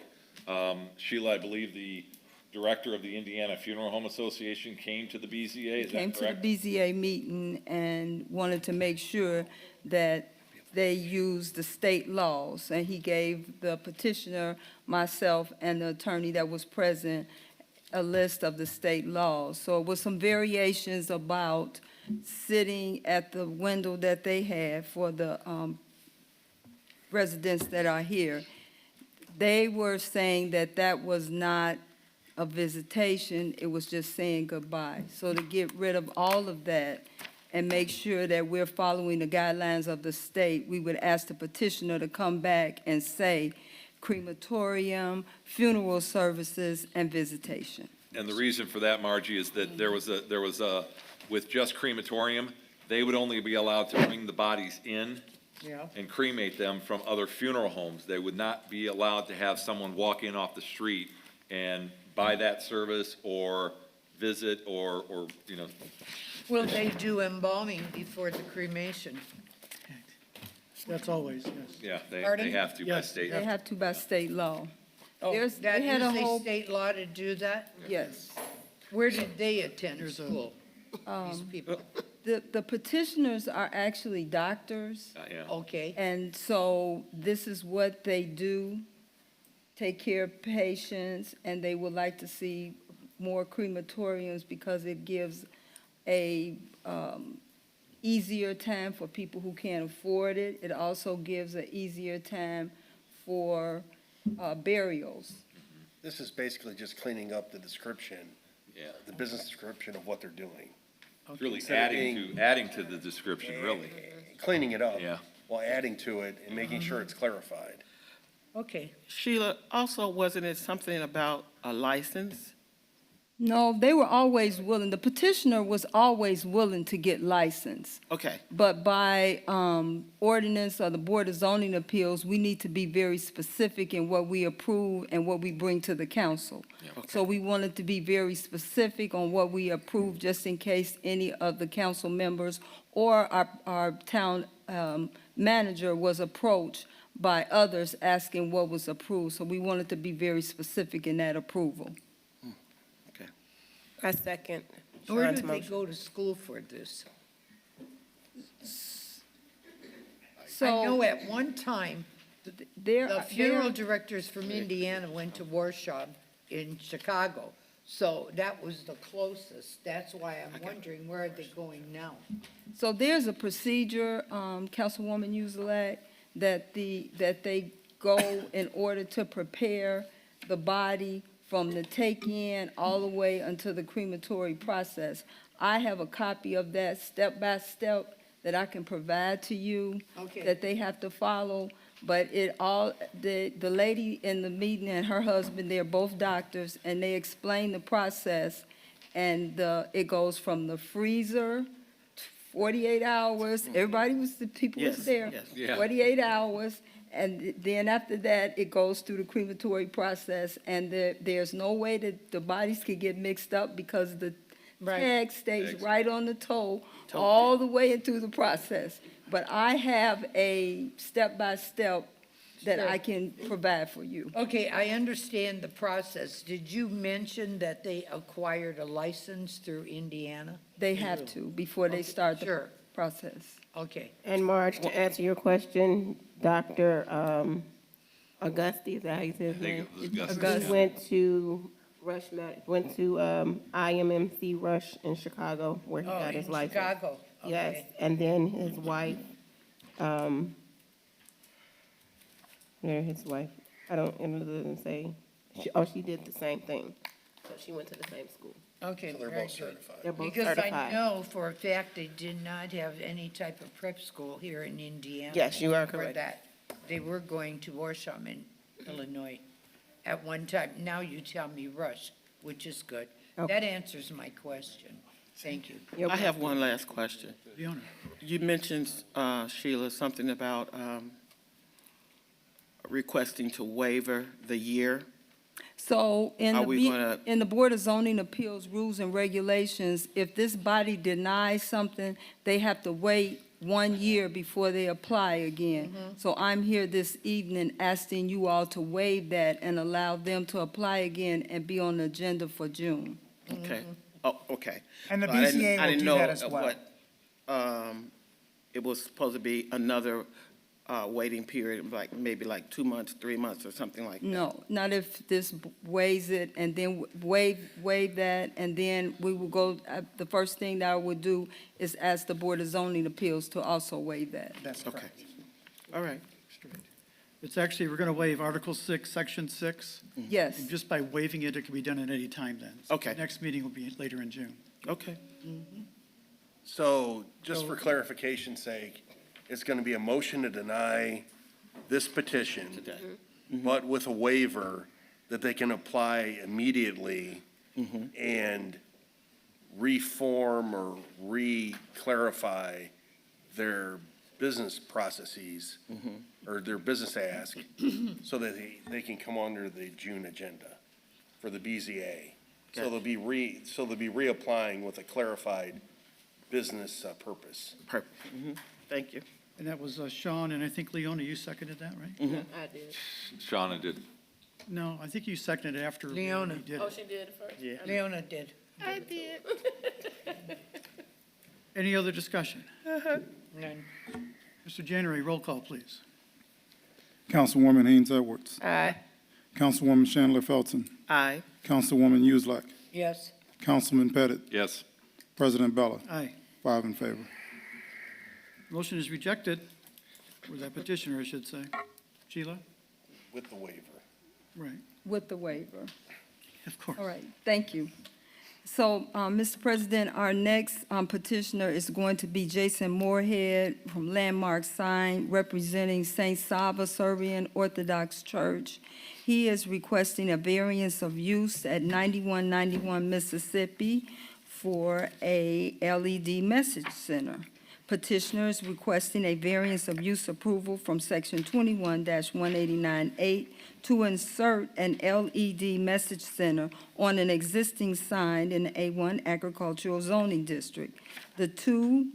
Sheila, I believe the director of the Indiana Funeral Home Association came to the BZA, is Came that to correct? the BZA meeting and wanted to make sure that they used the state laws, and he gave the petitioner, myself, and the attorney that was present a list of the state laws. So it was some variations about sitting at the window that they had for the residents that are here. They were saying that that was not a visitation, it was just saying goodbye. So to get rid of all of that and make sure that we're following the guidelines of the state, we would ask the petitioner to come back and say crematorium, funeral services, and visitation. And the reason for that, Margie, is that there was a, with just crematorium, they would only be allowed to bring the bodies in Yeah. and cremate them from other funeral homes. They would not be allowed to have someone walk in off the street and buy that service or visit or, you know. Will they do embalming before the cremation? That's always, yes. Yeah, they Pardon? have to by Yes. state. They have to by state law. There's- That they had is a a whole, state law to do that? yes. Where did they attend There's a- school, these people? The petitioners are actually doctors. Yeah. Okay, And so this is what they do, take care of patients, and they would like to see more crematoriums because it gives a easier time for people who can't afford it. It also gives an easier time for burials. This is basically just cleaning up the description, Yeah. the business description of what they're doing. It's really Instead of adding to the description, really. Cleaning it up. Yeah. While adding to it and making sure it's clarified. okay. Sheila, also, wasn't it something about a license? No, they were always willing, the petitioner was always willing to get licensed. Okay, But by ordinance or the Board of Zoning Appeals, we need to be very specific in what we approve and what we bring to the council. So we wanted to be very specific on what we approve, just in case any of the council members or our town manager was approached by others asking what was approved. So we wanted to be very specific in that approval. I second Where Sean's do they motion. go to school for this? So I know at one time, there, the funeral directors from Indiana went to Warsaw in Chicago. So that was the closest. That's why I'm wondering, where are they going now? So there's a procedure, Councilwoman Uzelak, that they go in order to prepare the body from the take-in all the way until the crematory process. I have a copy of that step-by-step that I can provide to you, Okay. that they have to follow. But the lady in the meeting and her husband, they're both doctors, and they explain the process. And it goes from the freezer, 48 hours, the people was Yes, there. yes. Yeah. 48 hours, and then after that, it goes through the crematory process. And there's no way that the bodies could get mixed up because the tag stays right on the toe all the way into the process. But I have a step-by-step that I can provide for you. Okay, I understand the process. Did you mention that they acquired a license through Indiana? They have to before they start the Sure. process. Okay. And Marge, to answer your question, Dr. Augusti, is that how you say his name? Augusti. He went to went to IMMC Rush in Chicago, where he got his license. Chicago. Yes, Okay. and then his wife, I don't, it doesn't say, she did the same thing. So she went to the same school. Okay, So they're very both good. certified. They're both Because I certified. know for a fact they did not have any type of prep school here in Indiana. Yes, you are For correct. that. They were going to Warsaw in Illinois at one time. Now you tell me Rush, which is good. Okay. That answers my question. Thank you. I have one last question. Leona? You mentioned, Sheila, something about requesting to waiver the year. So in Are the, we gonna- in the Board of Zoning Appeals Rules and Regulations, if this body denies something, they have to wait 1 year before they apply again. So I'm here this evening asking you all to waive that and allow them to apply again and be on the agenda for June. Okay. Oh, okay. And the So I didn't- BZA I will didn't do know that as of well. what, it was supposed to be another waiting period, maybe 2 months, 3 months, or something like that. No, not if this waives it and then waive that, and then we will go, the first thing that I would do is ask the Board of Zoning Appeals to also waive that. That's Okay. correct. All right. It's actually, we're going to waive Article 6, Section 6. Yes. And just by waiving it, it can be done at any time then. So Okay. the next meeting will be later in June. Okay. So, just for clarification's sake, it's gonna be a motion to deny this petition, Today. but with a waiver that they can apply immediately and reform or re-clarify their business processes or their business ask so that they can come under the June agenda for the BZA. So they'll be reapplying with a clarified business purpose. Perfect. Thank you. And that was Sean, and I think Leona, you seconded that, right? I did. Shauna did. No, I think you seconded it after Leona. we did Oh, it. she did it first? Yeah. Leona did. I did. Any other discussion? None. Mr. January, roll call, please. Councilwoman Haynes Edwards. Aye. Councilwoman Chandler Felton. Aye. Councilwoman Uselak. Yes. Councilman Pettit. Yes. President Bella. Aye. 5 in favor. Motion is rejected, or that petitioner, I should say. Sheila? With the waiver. Right, With the waiver. of course. All right, thank you. So, Mr. President, our next petitioner is going to be Jason Moorhead from Landmark Sign, representing St. Sava Serbian Orthodox Church. He is requesting a variance of use at 9191 Mississippi for a LED message center. Petitioner is requesting a variance of use approval from Section 21-189-8 to insert an LED message center on an existing sign in the A1 Agricultural Zoning District. The 2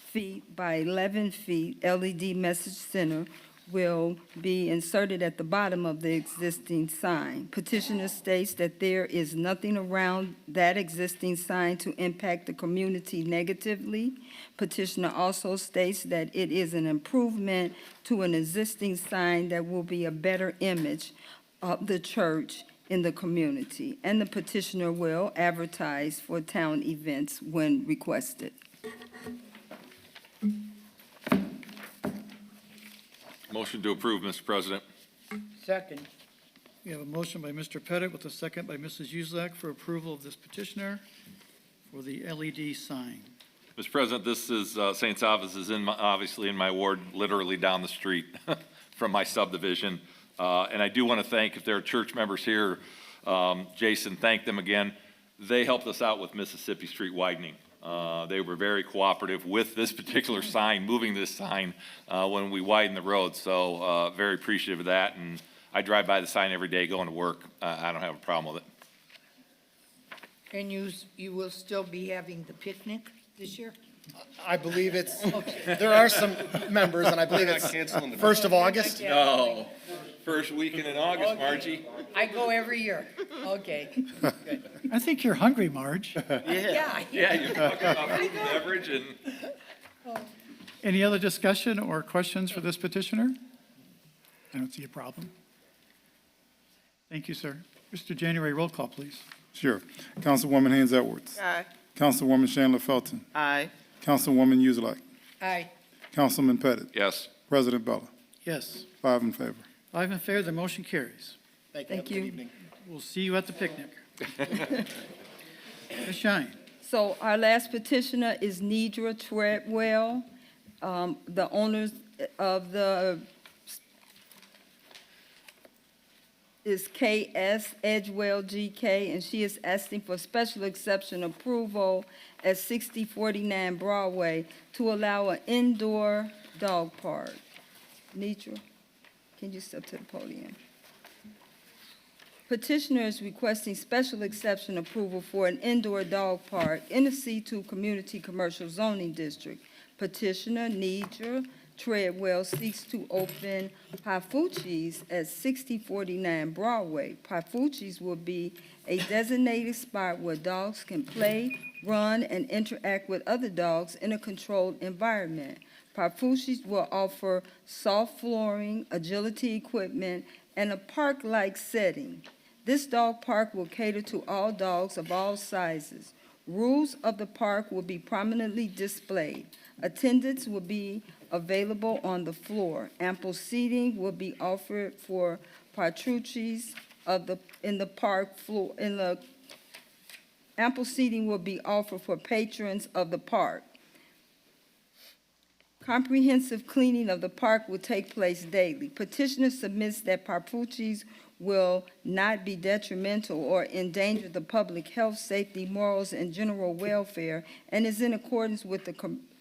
feet by 11 feet LED message center will be inserted at the bottom of the existing sign. Petitioner states that there is nothing around that existing sign to impact the community negatively. Petitioner also states that it is an improvement to an existing sign that will be a better image of the church in the community, and the petitioner will advertise for town events when requested. Motion to approve, Mr. President. Second. We have a motion by Mr. Pettit with a second by Mrs. Uselak for approval of this petitioner for the LED sign. Mr. President, this is, St. Savas is obviously in my ward, literally down the street from my subdivision. And I do want to thank, if there are church members here, Jason, thank them again. They helped us out with Mississippi Street widening. They were very cooperative with this particular sign, moving this sign when we widened the road. So very appreciative of that. And I drive by the sign every day going to work. I don't have a problem with it. And you will still be having the picnic this year? I believe it's, there are some members, and I believe it's 1st of August. No, first weekend in August, Margie. I go every year. Okay. Good. I think you're hungry, Marge. Yeah. Yeah, you're talking about food and beverage and. Any other discussion or questions for this petitioner? I don't see a problem. Thank you, sir. Mr. January, roll call, please. Sure. Councilwoman Haynes Edwards. Aye. Councilwoman Chandler Felton. Aye. Councilwoman Uselak. Aye. Councilman Pettit. Yes. President Bella. Yes. 5 in favor. 5 in favor, the motion carries. Thank Thank Have a you. good evening. We'll see you at the picnic. Ms. Shine. So our last petitioner is Nidra Treadwell. The owners of the is KS Edgewell GK, and she is asking for special exception approval at 6049 Broadway to allow an indoor dog park. Nidra, can you step to the podium? Petitioner is requesting special exception approval for an indoor dog park in the C2 Community Commercial Zoning District. Petitioner Nidra Treadwell seeks to open Pafucci's at 6049 Broadway. Pafucci's will be a designated spot where dogs can play, run, and interact with other dogs in a controlled environment. Pafucci's will offer soft flooring, agility equipment, and a park-like setting. This dog park will cater to all dogs of all sizes. Rules of the park will be prominently displayed. Attendance will be available on the floor. Ample seating will be offered for Pafucci's in the park floor. Ample seating will be offered for patrons of the park. Comprehensive cleaning of the park will take place daily. Petitioner submits that Pafucci's will not be detrimental or endanger the public health, safety, morals, and general welfare, and is in accordance with the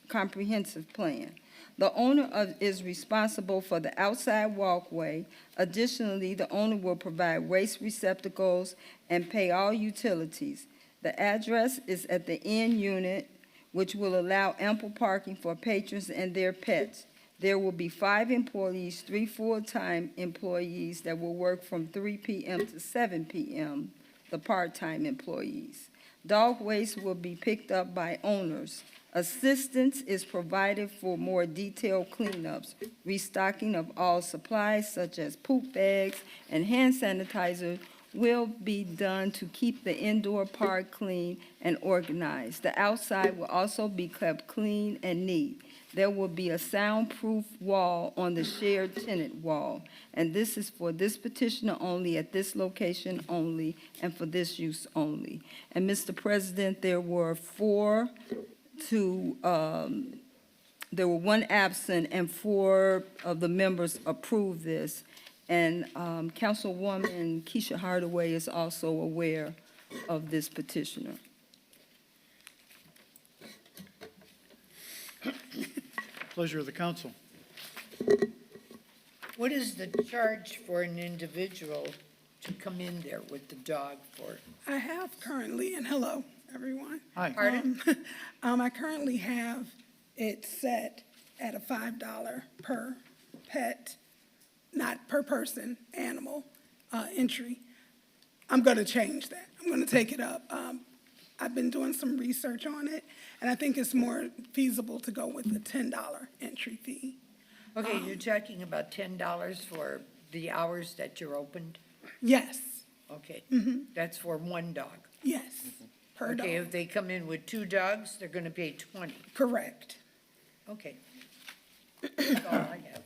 comprehensive plan. The owner is responsible for the outside walkway. Additionally, the owner will provide waste receptacles and pay all utilities. The address is at the end unit, which will allow ample parking for patrons and their pets. There will be 5 employees, 3 full-time employees that will work from 3 p.m. to 7 p.m., the part-time employees. Dog waste will be picked up by owners. Assistance is provided for more detailed cleanups. Restocking of all supplies such as poop bags and hand sanitizer will be done to keep the indoor park clean and organized. The outside will also be kept clean and neat. There will be a soundproof wall on the shared tenant wall, and this is for this petitioner only, at this location only, and for this use only. And Mr. President, there were 1 absent, and 4 of the members approved this. And Councilwoman Keisha Hardaway is also aware of this petitioner. Pleasure of the council. What is the charge for an individual to come in there with the dog for? I have currently, and hello, everyone. Hi. Pardon? I currently have it set at a $5 per pet not per person, animal, entry. I'm gonna change that. I'm gonna take it up. I've been doing some research on it, and I think it's more feasible to go with the $10 entry fee. Okay, you're talking about $10 for the hours that you're opened? Yes, Okay, that's for one dog. yes, per Okay, dog, if they come in with 2 dogs, they're gonna pay 20. correct. Okay. That's all I have.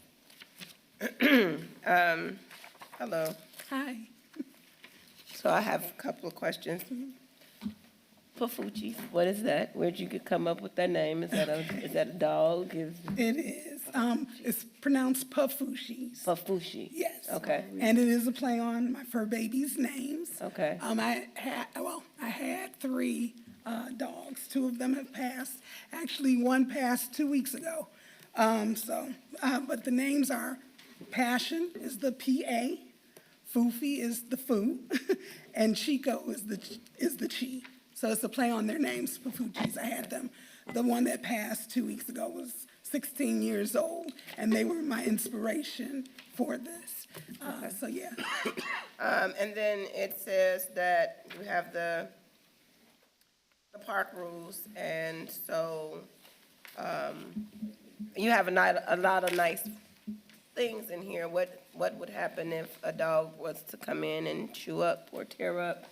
Hello. Hi. So I have a couple of questions. Pafuchi, what is that? Where'd you come up with that name? Is that a dog? It is, it's pronounced Pafushis. Pafushi? Yes. Okay. And it is a play on my fur baby's names. Okay. I had 3 dogs. 2 of them have passed. Actually, one passed 2 weeks ago. But the names are Passion is the P-A, Foofy is the Foo, and Chico is the Chi. So it's a play on their names, Pafuchis. I had them. The one that passed 2 weeks ago was 16 years old, and they were my inspiration for this. So, yeah. And then it says that you have the park rules, and so, you have a lot of nice things in here. What would happen if a dog was to come in and chew up or tear up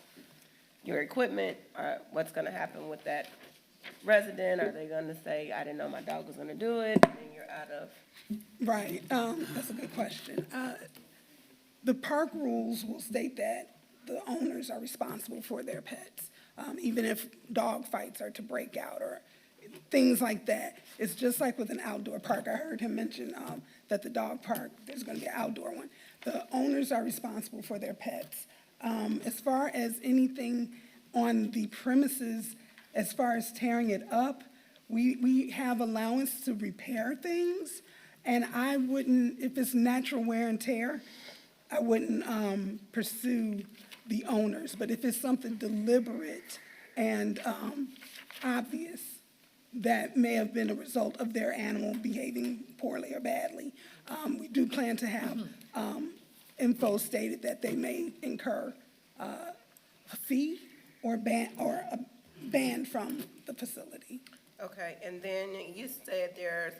your equipment? Or what's gonna happen with that resident? Are they gonna say, I didn't know my dog was gonna do it, and then you're out of? Right, that's a good question. The park rules will state that the owners are responsible for their pets, even if dog fights are to break out or things like that. It's just like with an outdoor park. I heard him mention that the dog park, there's gonna be an outdoor one. The owners are responsible for their pets. As far as anything on the premises, as far as tearing it up, we have allowance to repair things, and I wouldn't, if it's natural wear and tear, I wouldn't pursue the owners. But if it's something deliberate and obvious that may have been a result of their animal behaving poorly or badly, we do plan to have info stated that they may incur a fee or a ban from the facility. Okay, and then you said there's,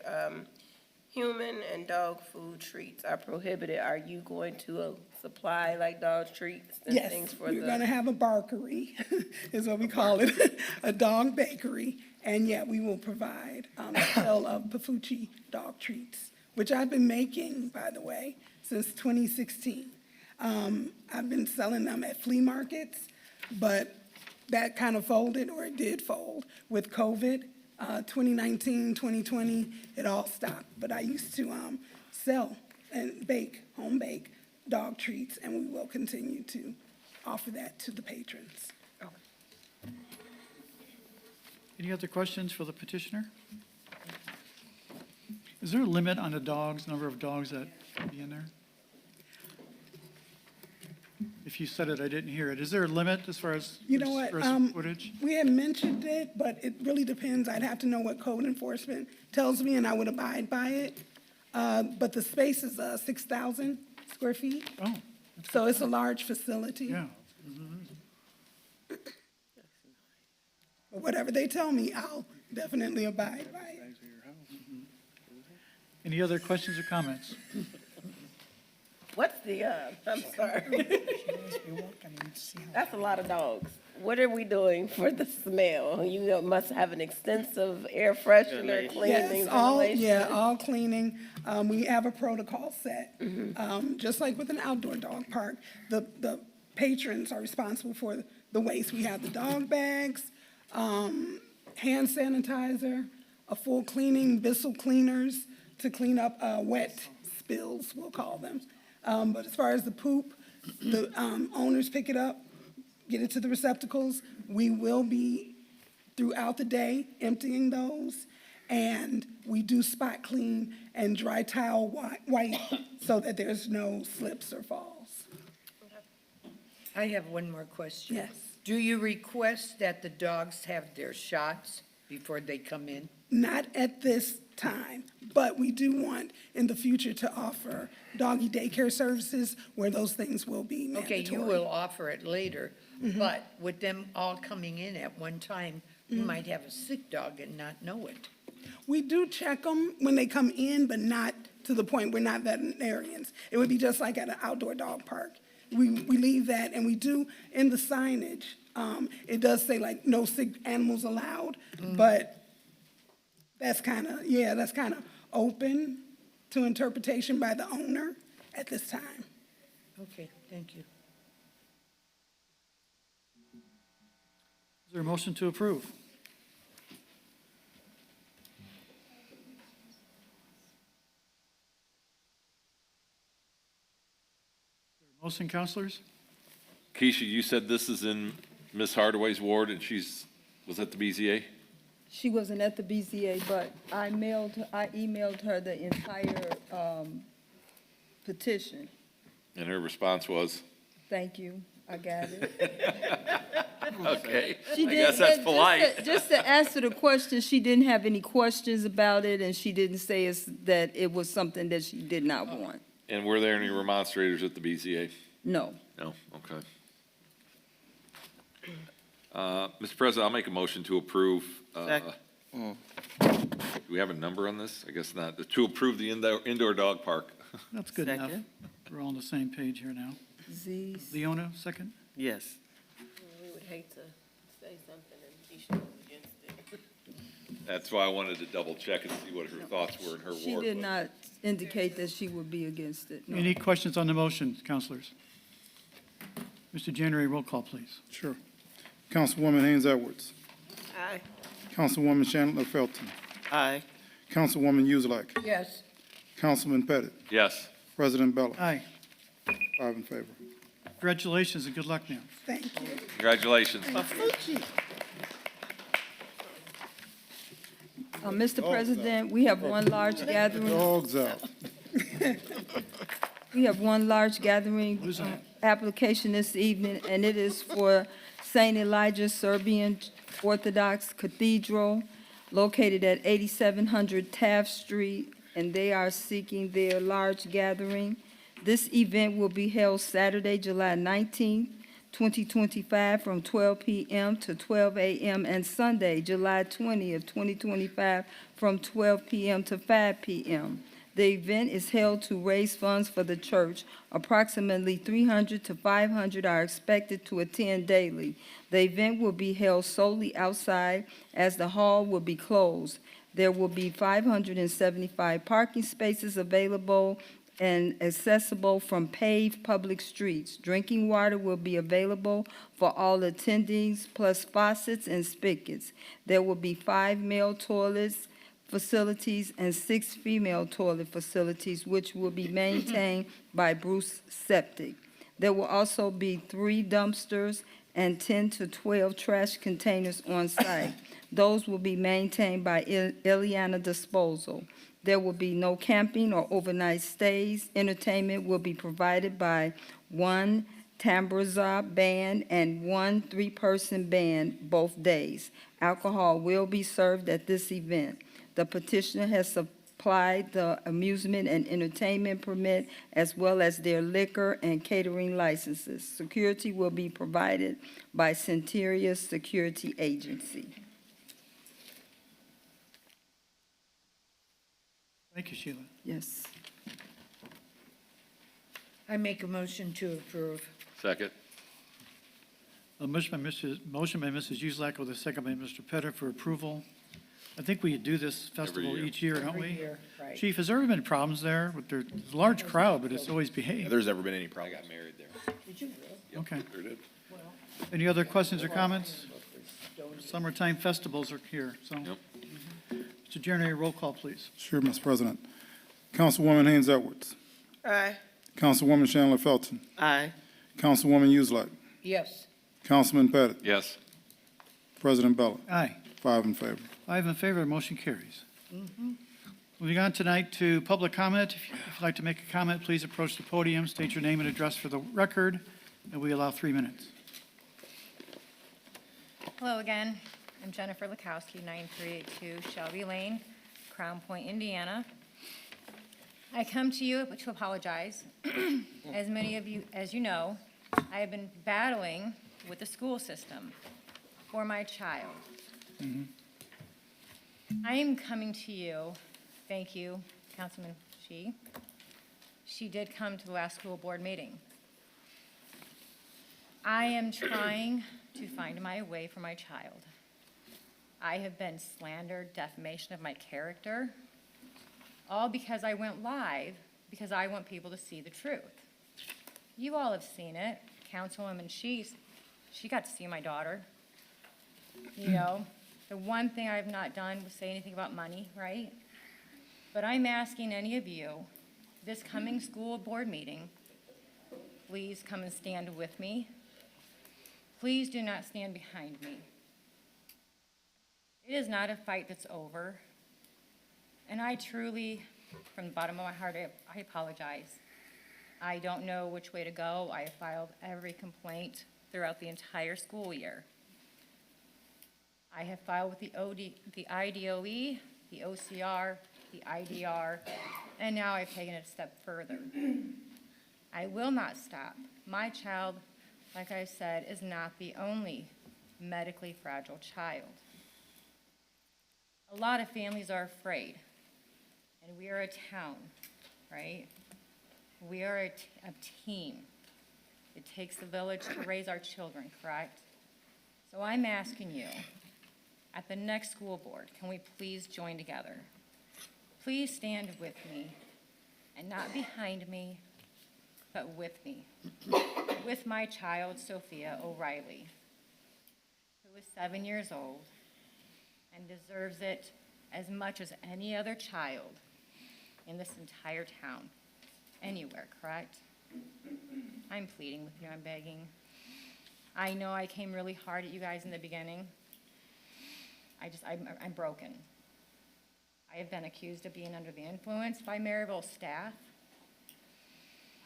human and dog food treats are prohibited. Are you going to supply like dog treats and Yes, things for we're gonna have a barkery, is what we call it, a dog bakery. And yeah, we will provide a sale of Pafuchi dog treats, which I've been making, by the way, since 2016. I've been selling them at flea markets, but that kind of folded, or it did fold, with COVID. 2019, 2020, it all stopped. But I used to sell and home bake dog treats, and we will continue to offer that to the patrons. Any other questions for the petitioner? Is there a limit on the number of dogs that can be in there? If you said it, I didn't hear it. Is there a limit as far as You know what? square footage? We had mentioned it, but it really depends. I'd have to know what code enforcement tells me, and I would abide by it. But the space is 6,000 square feet. Oh, So it's a large facility. yeah. But whatever they tell me, I'll definitely abide by it. Any other questions or comments? What's the, I'm sorry. That's a lot of dogs. What are we doing for the smell? You must have an extensive air freshener, cleaning, ventilation. All cleaning. We have a protocol set. Just like with an outdoor dog park, the patrons are responsible for the waste. We have the dog bags, hand sanitizer, a full cleaning, Bissell cleaners to clean up wet spills, we'll call them. But as far as the poop, the owners pick it up, get it to the receptacles. We will be, throughout the day, emptying those. And we do spot clean and dry towel wipe so that there's no slips or falls. I have one more question. Yes. Do you request that the dogs have their shots before they come in? Not at this time, but we do want in the future to offer doggy daycare services where those things will be mandatory. Okay, you will offer it later, but with them all coming in at one time, you might have a sick dog and not know it. We do check them when they come in, but not to the point, we're not veterinarians. It would be just like at an outdoor dog park. We leave that, and we do, in the signage, it does say like, no sick animals allowed, but that's kind of open to interpretation by the owner at this time. Okay, thank you. Is there a motion to approve? Motion, counselors? Keisha, you said this is in Ms. Hardaway's ward, and was at the BZA? She wasn't at the BZA, but I emailed her the entire petition. And her response was? Thank you, I got it. Okay, She I guess that's didn't- polite. Just to answer the question, she didn't have any questions about it, and she didn't say that it was something that she did not want. And were there any remonstrators at the BZA? No. No, okay. Mr. President, I'll make a motion to approve. Do we have a number on this? I guess not. To approve the indoor dog park. That's good enough. We're all on the same page here now. Z. Leona, second? Yes. We would hate to say something and be sure against it. That's why I wanted to double check and see what her thoughts were in her ward. She did not indicate that she would be against it. No. Any questions on the motion, counselors? Mr. January, roll call, please. Sure. Councilwoman Haynes Edwards. Aye. Councilwoman Chandler Felton. Aye. Councilwoman Uselak. Yes. Councilman Pettit. Yes. President Bella. Aye. 5 in favor. Congratulations and good luck, ma'am. Thank you. Congratulations. Mr. President, we have one large gathering. Dogs out. We have one large gathering application this evening, and it is for St. Elijah Serbian Orthodox Cathedral located at 8700 Taft Street, and they are seeking their large gathering. This event will be held Saturday, July 19th, 2025, from 12 p.m. to 12 a.m., and Sunday, July 20th, 2025, from 12 p.m. to 5 p.m. The event is held to raise funds for the church. Approximately 300 to 500 are expected to attend daily. The event will be held solely outside as the hall will be closed. There will be 575 parking spaces available and accessible from paved public streets. Drinking water will be available for all attendees, plus faucets and spigots. There will be 5 male toilets facilities and 6 female toilet facilities, which will be maintained by Bruce Septic. There will also be 3 dumpsters and 10 to 12 trash containers on site. Those will be maintained by Ileana Disposal. There will be no camping or overnight stays. Entertainment will be provided by 1 tambourine band and 1 3-person band both days. Alcohol will be served at this event. The petitioner has supplied the amusement and entertainment permit as well as their liquor and catering licenses. Security will be provided by Centuria Security Agency. Thank you, Sheila. Yes. I make a motion to approve. Second. A motion by Mrs. Uselak with a second by Mr. Pettit for approval. I think we do this festival year. each year, don't Every we? year, right. Chief, has there ever been problems there? There's a large crowd, but it's always If behaved. there's ever been any I problem. got married there. Did you really? Okay. Sure did. Any other questions or comments? Summertime festivals are here, so. Yep. Mr. Jeremy, roll call, please. Sure, Mr. President. Councilwoman Haynes Edwards. Aye. Councilwoman Chandler Felton. Aye. Councilwoman Uselak. Yes. Councilman Pettit. Yes. President Bella. Aye. 5 in favor. 5 in favor, motion carries. Moving on tonight to public comment. If you'd like to make a comment, please approach the podium, state your name and address for the record, and we allow 3 minutes. Hello again. I'm Jennifer Lukowski, 9382 Shelby Lane, Crown Point, Indiana. I come to you to apologize. As many of you, as you know, I have been battling with the school system for my child. I am coming to you, thank you, Councilman Shi. She did come to the last school board meeting. I am trying to find my way for my child. I have been slandered, defamation of my character, all because I went live, because I want people to see the truth. You all have seen it. Councilwoman she got to see my daughter. You know, the one thing I've not done was say anything about money, right? But I'm asking any of you, this coming school board meeting, please come and stand with me. Please do not stand behind me. It is not a fight that's over. And I truly, from the bottom of my heart, I apologize. I don't know which way to go. I have filed every complaint throughout the entire school year. I have filed with the IDOE, the OCR, the IDR, and now I've taken it a step further. I will not stop. My child, like I said, is not the only medically fragile child. A lot of families are afraid, and we are a town, right? We are a team. It takes a village to raise our children, correct? So I'm asking you, at the next school board, can we please join together? Please stand with me, and not behind me, but with me. With my child, Sophia O'Reilly, who is 7 years old and deserves it as much as any other child in this entire town, anywhere, correct? I'm pleading with you, I'm begging. I know I came really hard at you guys in the beginning. I'm broken. I have been accused of being under the influence by Merrillville staff.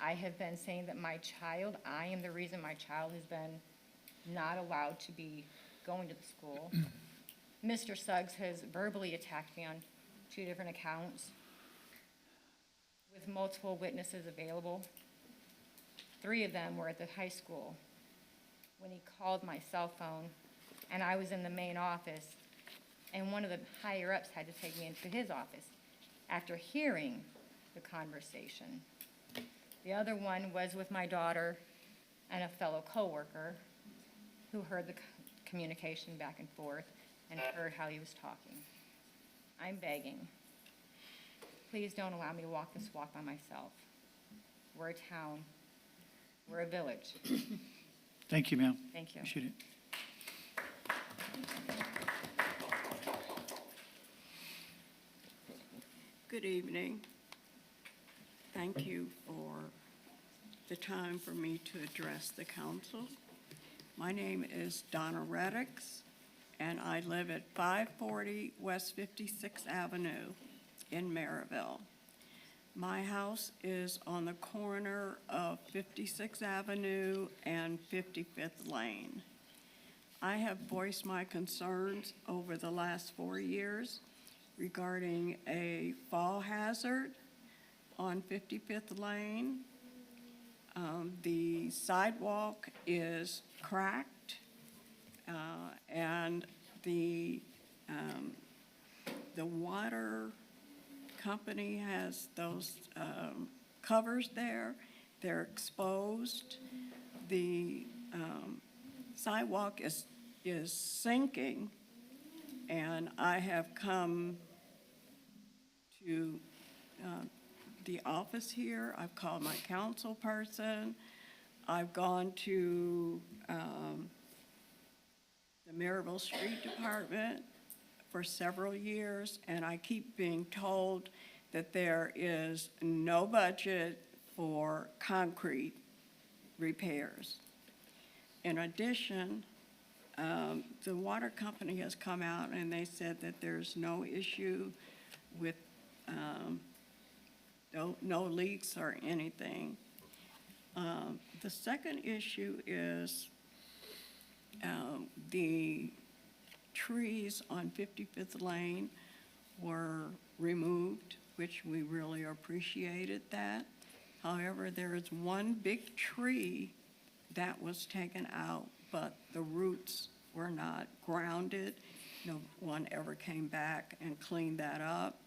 I have been saying that I am the reason my child has been not allowed to be going to the school. Mr. Suggs has verbally attacked me on 2 different accounts with multiple witnesses available. 3 of them were at the high school when he called my cell phone, and I was in the main office, and one of the higher-ups had to take me into his office after hearing the conversation. The other one was with my daughter and a fellow coworker who heard the communication back and forth and heard how he was talking. I'm begging. Please don't allow me to walk this walk by myself. We're a town. We're a village. Thank you, ma'am. Thank you. Appreciate it. Good evening. Thank you for the time for me to address the council. My name is Donna Reddix, and I live at 540 West 56th Avenue in Merrillville. My house is on the corner of 56th Avenue and 55th Lane. I have voiced my concerns over the last 4 years regarding a fall hazard on 55th Lane. The sidewalk is cracked, and the water company has those covers there. They're exposed. The sidewalk is sinking, and I have come to the office here. I've called my council person. I've gone to the Merrillville Street Department for several years, and I keep being told that there is no budget for concrete repairs. In addition, the water company has come out and they said that there's no issue with no leaks or anything. The second issue is the trees on 55th Lane were removed, which we really appreciated that. However, there is one big tree that was taken out, but the roots were not grounded. No one ever came back and cleaned that up.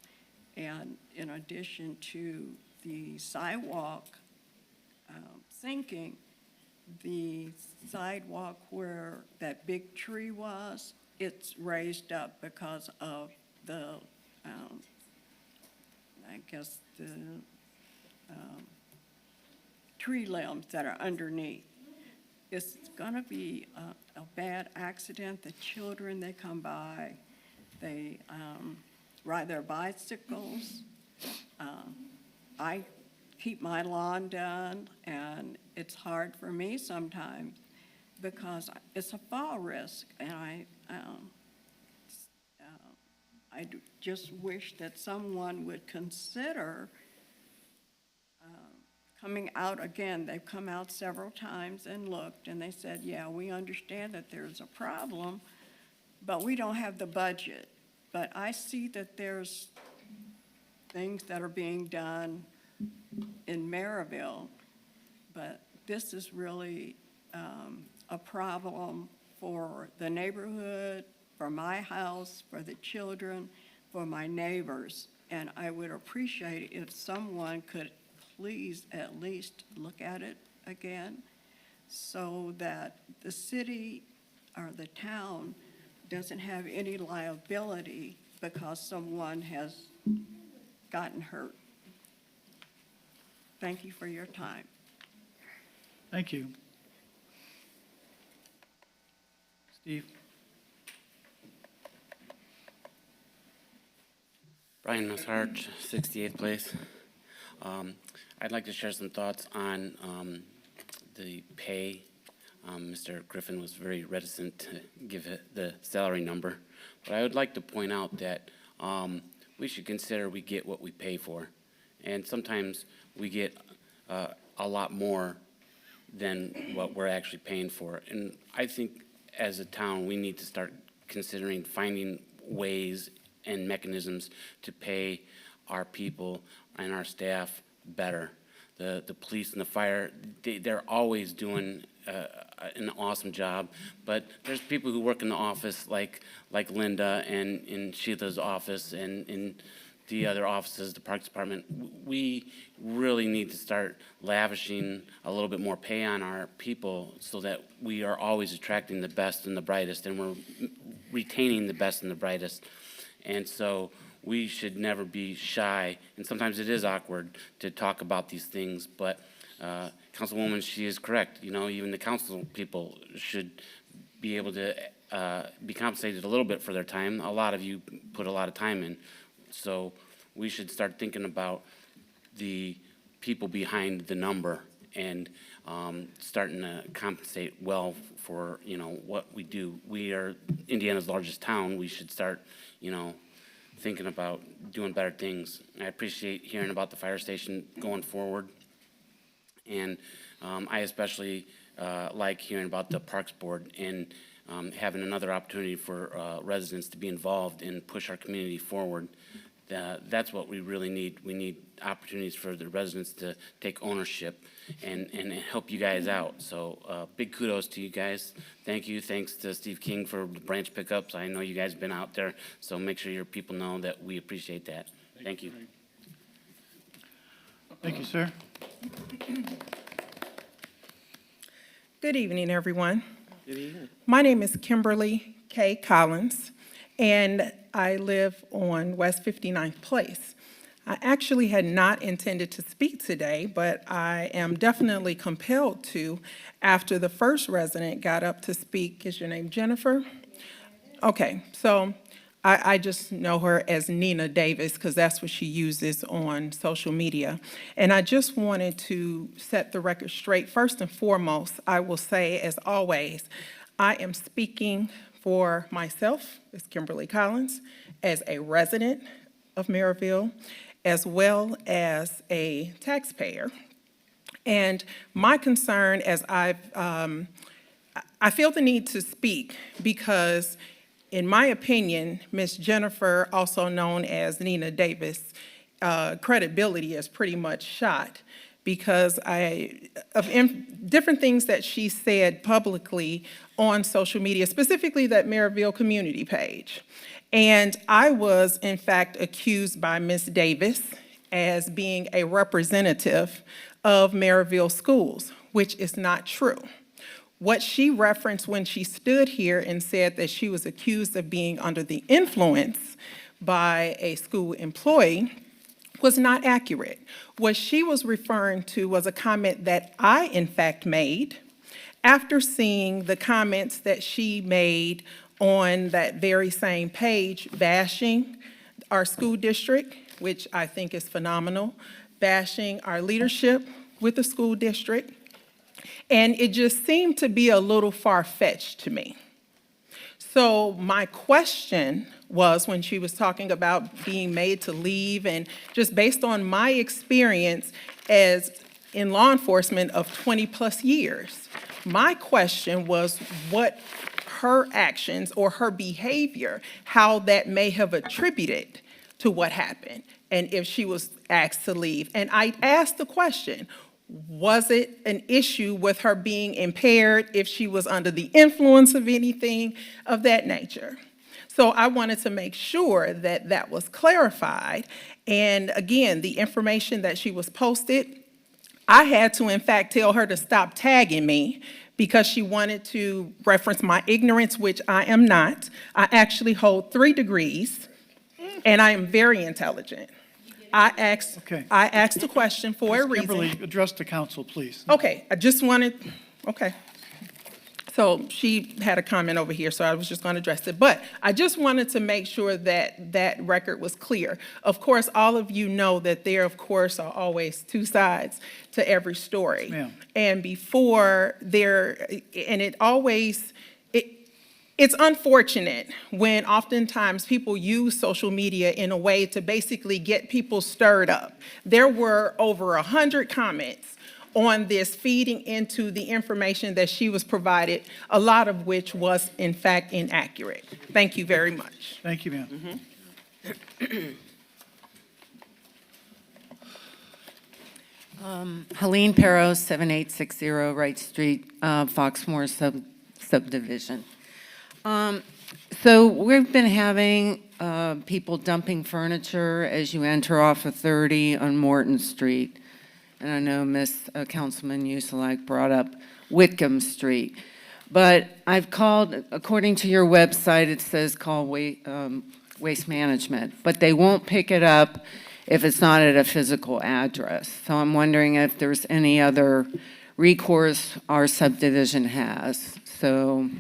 And in addition to the sidewalk sinking, the sidewalk where that big tree was, it's raised up because of the, I guess, the tree limbs that are underneath. It's gonna be a bad accident. The children, they come by, they ride their bicycles. I keep my lawn done, and it's hard for me sometimes because it's a fall risk, and I just wish that someone would consider coming out again. They've come out several times and looked, and they said, yeah, we understand that there's a problem, but we don't have the budget. But I see that there's things that are being done in Merrillville, but this is really a problem for the neighborhood, for my house, for the children, for my neighbors. And I would appreciate if someone could please at least look at it again so that the city or the town doesn't have any liability because someone has gotten hurt. Thank you for your time. Thank you. Steve? Brian Nussart, 68th Place. I'd like to share some thoughts on the pay. Mr. Griffin was very reticent to give it the salary number, but I would like to point out that we should consider we get what we pay for, and sometimes we get a lot more than what we're actually paying for. And I think as a town, we need to start considering finding ways and mechanisms to pay our people and our staff better. The police and the fire, they're always doing an awesome job, but there's people who work in the office like Linda and in Sheila's office and in the other offices, the Parks Department. We really need to start lavishing a little bit more pay on our people so that we are always attracting the best and the brightest, and we're retaining the best and the brightest. And so we should never be shy, and sometimes it is awkward to talk about these things, but Councilwoman, she is correct. You know, even the council people should be able to be compensated a little bit for their time. A lot of you put a lot of time in, so we should start thinking about the people behind the number and starting to compensate well for, you know, what we do. We are Indiana's largest town. We should start, you know, thinking about doing better things. I appreciate hearing about the fire station going forward. And I especially like hearing about the Parks Board and having another opportunity for residents to be involved and push our community forward. That's what we really need. We need opportunities for the residents to take ownership and help you guys out. So big kudos to you guys. Thank you. Thanks to Steve King for the branch pickups. I know you guys have been out there, so make sure your people know that we appreciate that. Thank you. Thank you, sir. Good evening, everyone. Good evening. My name is Kimberly K. Collins, and I live on West 59th Place. I actually had not intended to speak today, but I am definitely compelled to after the first resident got up to speak. Is your name Jennifer? Okay, so I just know her as Nina Davis because that's what she uses on social media. And I just wanted to set the record straight. First and foremost, I will say, as always, I am speaking for myself, as Kimberly Collins, as a resident of Merrillville, as well as a taxpayer. And my concern, as I feel the need to speak because in my opinion, Miss Jennifer, also known as Nina Davis, credibility is pretty much shot because different things that she said publicly on social media, specifically that Merrillville community page. And I was, in fact, accused by Miss Davis as being a representative of Merrillville schools, which is not true. What she referenced when she stood here and said that she was accused of being under the influence by a school employee was not accurate. What she was referring to was a comment that I, in fact, made after seeing the comments that she made on that very same page, bashing our school district, which I think is phenomenal, bashing our leadership with the school district. And it just seemed to be a little far-fetched to me. So my question was, when she was talking about being made to leave, and just based on my experience as in law enforcement of 20-plus years, my question was what her actions or her behavior, how that may have attributed to what happened, and if she was asked to leave. And I asked the question, was it an issue with her being impaired, if she was under the influence of anything of that nature? So I wanted to make sure that that was clarified. And again, the information that she was posted, I had to, in fact, tell her to stop tagging me because she wanted to reference my ignorance, which I am not. I actually hold 3 degrees, and I am very intelligent. I asked a question for a reason. Kimberly, address the council, please. Okay, I just wanted, okay. So she had a comment over here, so I was just going to address it. But I just wanted to make sure that that record was clear. Of course, all of you know that there, of course, are always 2 sides to every story. Yes, ma'am. And before there, and it always, it's unfortunate when oftentimes people use social media in a way to basically get people stirred up. There were over 100 comments on this feeding into the information that she was provided, a lot of which was in fact inaccurate. Thank you very much. Thank you, ma'am. Helene Perro, 7860 Wright Street, Foxmore subdivision. So we've been having people dumping furniture as you enter off of 30 on Morton Street. And I know Councilman Uselak brought up Whitcomb Street. But I've called, according to your website, it says call Waste Management, but they won't pick it up if it's not at a physical address. So I'm wondering if there's any other recourse our subdivision has. So,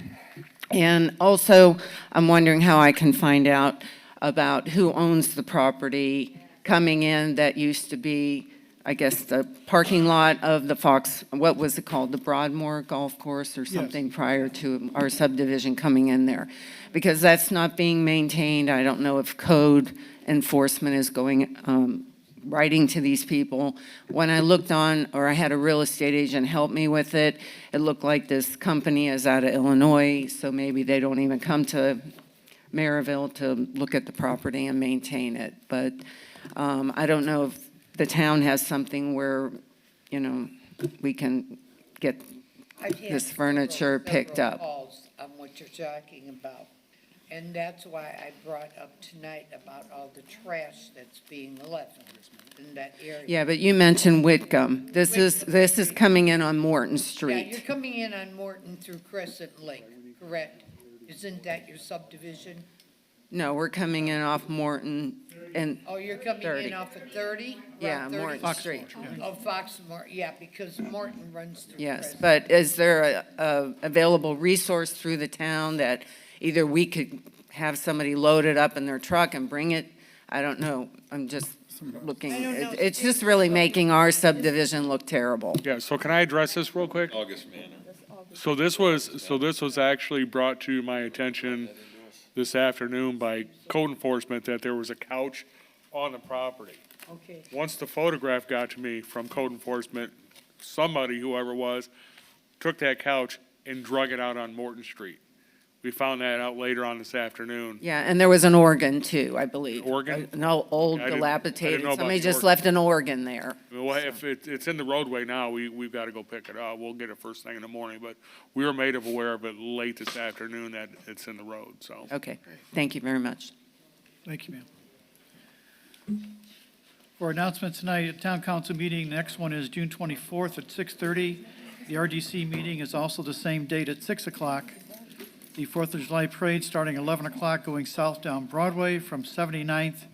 and also, I'm wondering how I can find out about who owns the property coming in that used to be, I guess, the parking lot of the what was it called, the Broadmoor Golf Course or something prior to our subdivision coming in there. Because that's not being maintained. I don't know if code enforcement is going, writing to these people. When I looked on, or I had a real estate agent help me with it, it looked like this company is out of Illinois, so maybe they don't even come to Merrillville to look at the property and maintain it. But I don't know if the town has something where, we can get this furniture picked up. Calls on what you're talking about. And that's why I brought up tonight about all the trash that's being left in that area. Yeah, but you mentioned Whitcomb. This is coming in on Morton Yeah, Street. you're coming in on Morton through Crescent Lake, correct? Isn't that your subdivision? No, we're coming in off Morton and Oh, you're coming 30. in off of 30? Yeah, Route 30? Morton Street. Oh, Foxmore, yeah, because Morton runs through Yes, Crescent. but is there a available resource through the town that either we could have somebody load it up in their truck and bring it? I don't know. I'm just looking. It's just really making our subdivision look terrible. Yeah, so can I address this real quick? August Manor. So this was actually brought to my attention this afternoon by code enforcement that there was a couch on the property. Okay. Once the photograph got to me from code enforcement, somebody, whoever it was, took that couch and drug it out on Morton Street. We found that out later on this afternoon. Yeah, and there was an organ too, I believe. Organ? No, old I didn't know dilapidated. about Somebody the just organ. left an organ there. Well, if it's in the roadway now, we've got to go pick it up. We'll get it first thing in the morning, but we were made aware of it late this afternoon that it's in the road, so. Okay, thank you very much. Thank you, ma'am. For announcements tonight, at Town Council meeting, next one is June 24th at 6:30. The RDC meeting is also the same date at 6 o'clock. The 4th of July parade starting 11 o'clock going south down Broadway from 79th.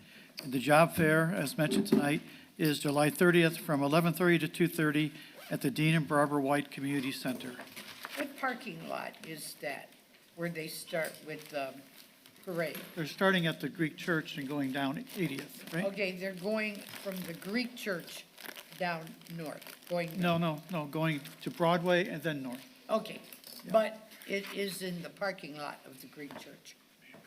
And the job fair, as mentioned tonight, is July 30th from 11:30 to 2:30 at the Dean and Barbara White Community Center. What parking lot is that, where they start with the parade? They're starting at the Greek Church and going down 80th, right? Okay, they're going from the Greek church down north, going. No, going to Broadway and then north. Okay, but it is in the parking lot of the Greek church,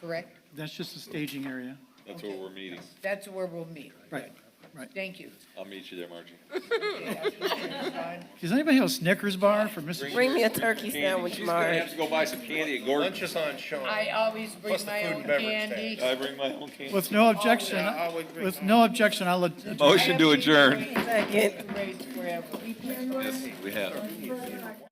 correct? That's just the staging area. That's where we're meeting. That's where we'll meet. Right, right. Thank you. I'll meet you there, Margie. Okay, I appreciate it, Don. Does anybody have a Snickers bar for Mrs.? Bring me a turkey Candy. sandwich, She's gonna Marge. have to go buy some candy at Gordon's. Lunch is on Sean. I always bring Plus the my food own and beverage candy. I bring my own candy. With no objection, I'll Motion to adjourn. Second. Parade forever. Yes, we have.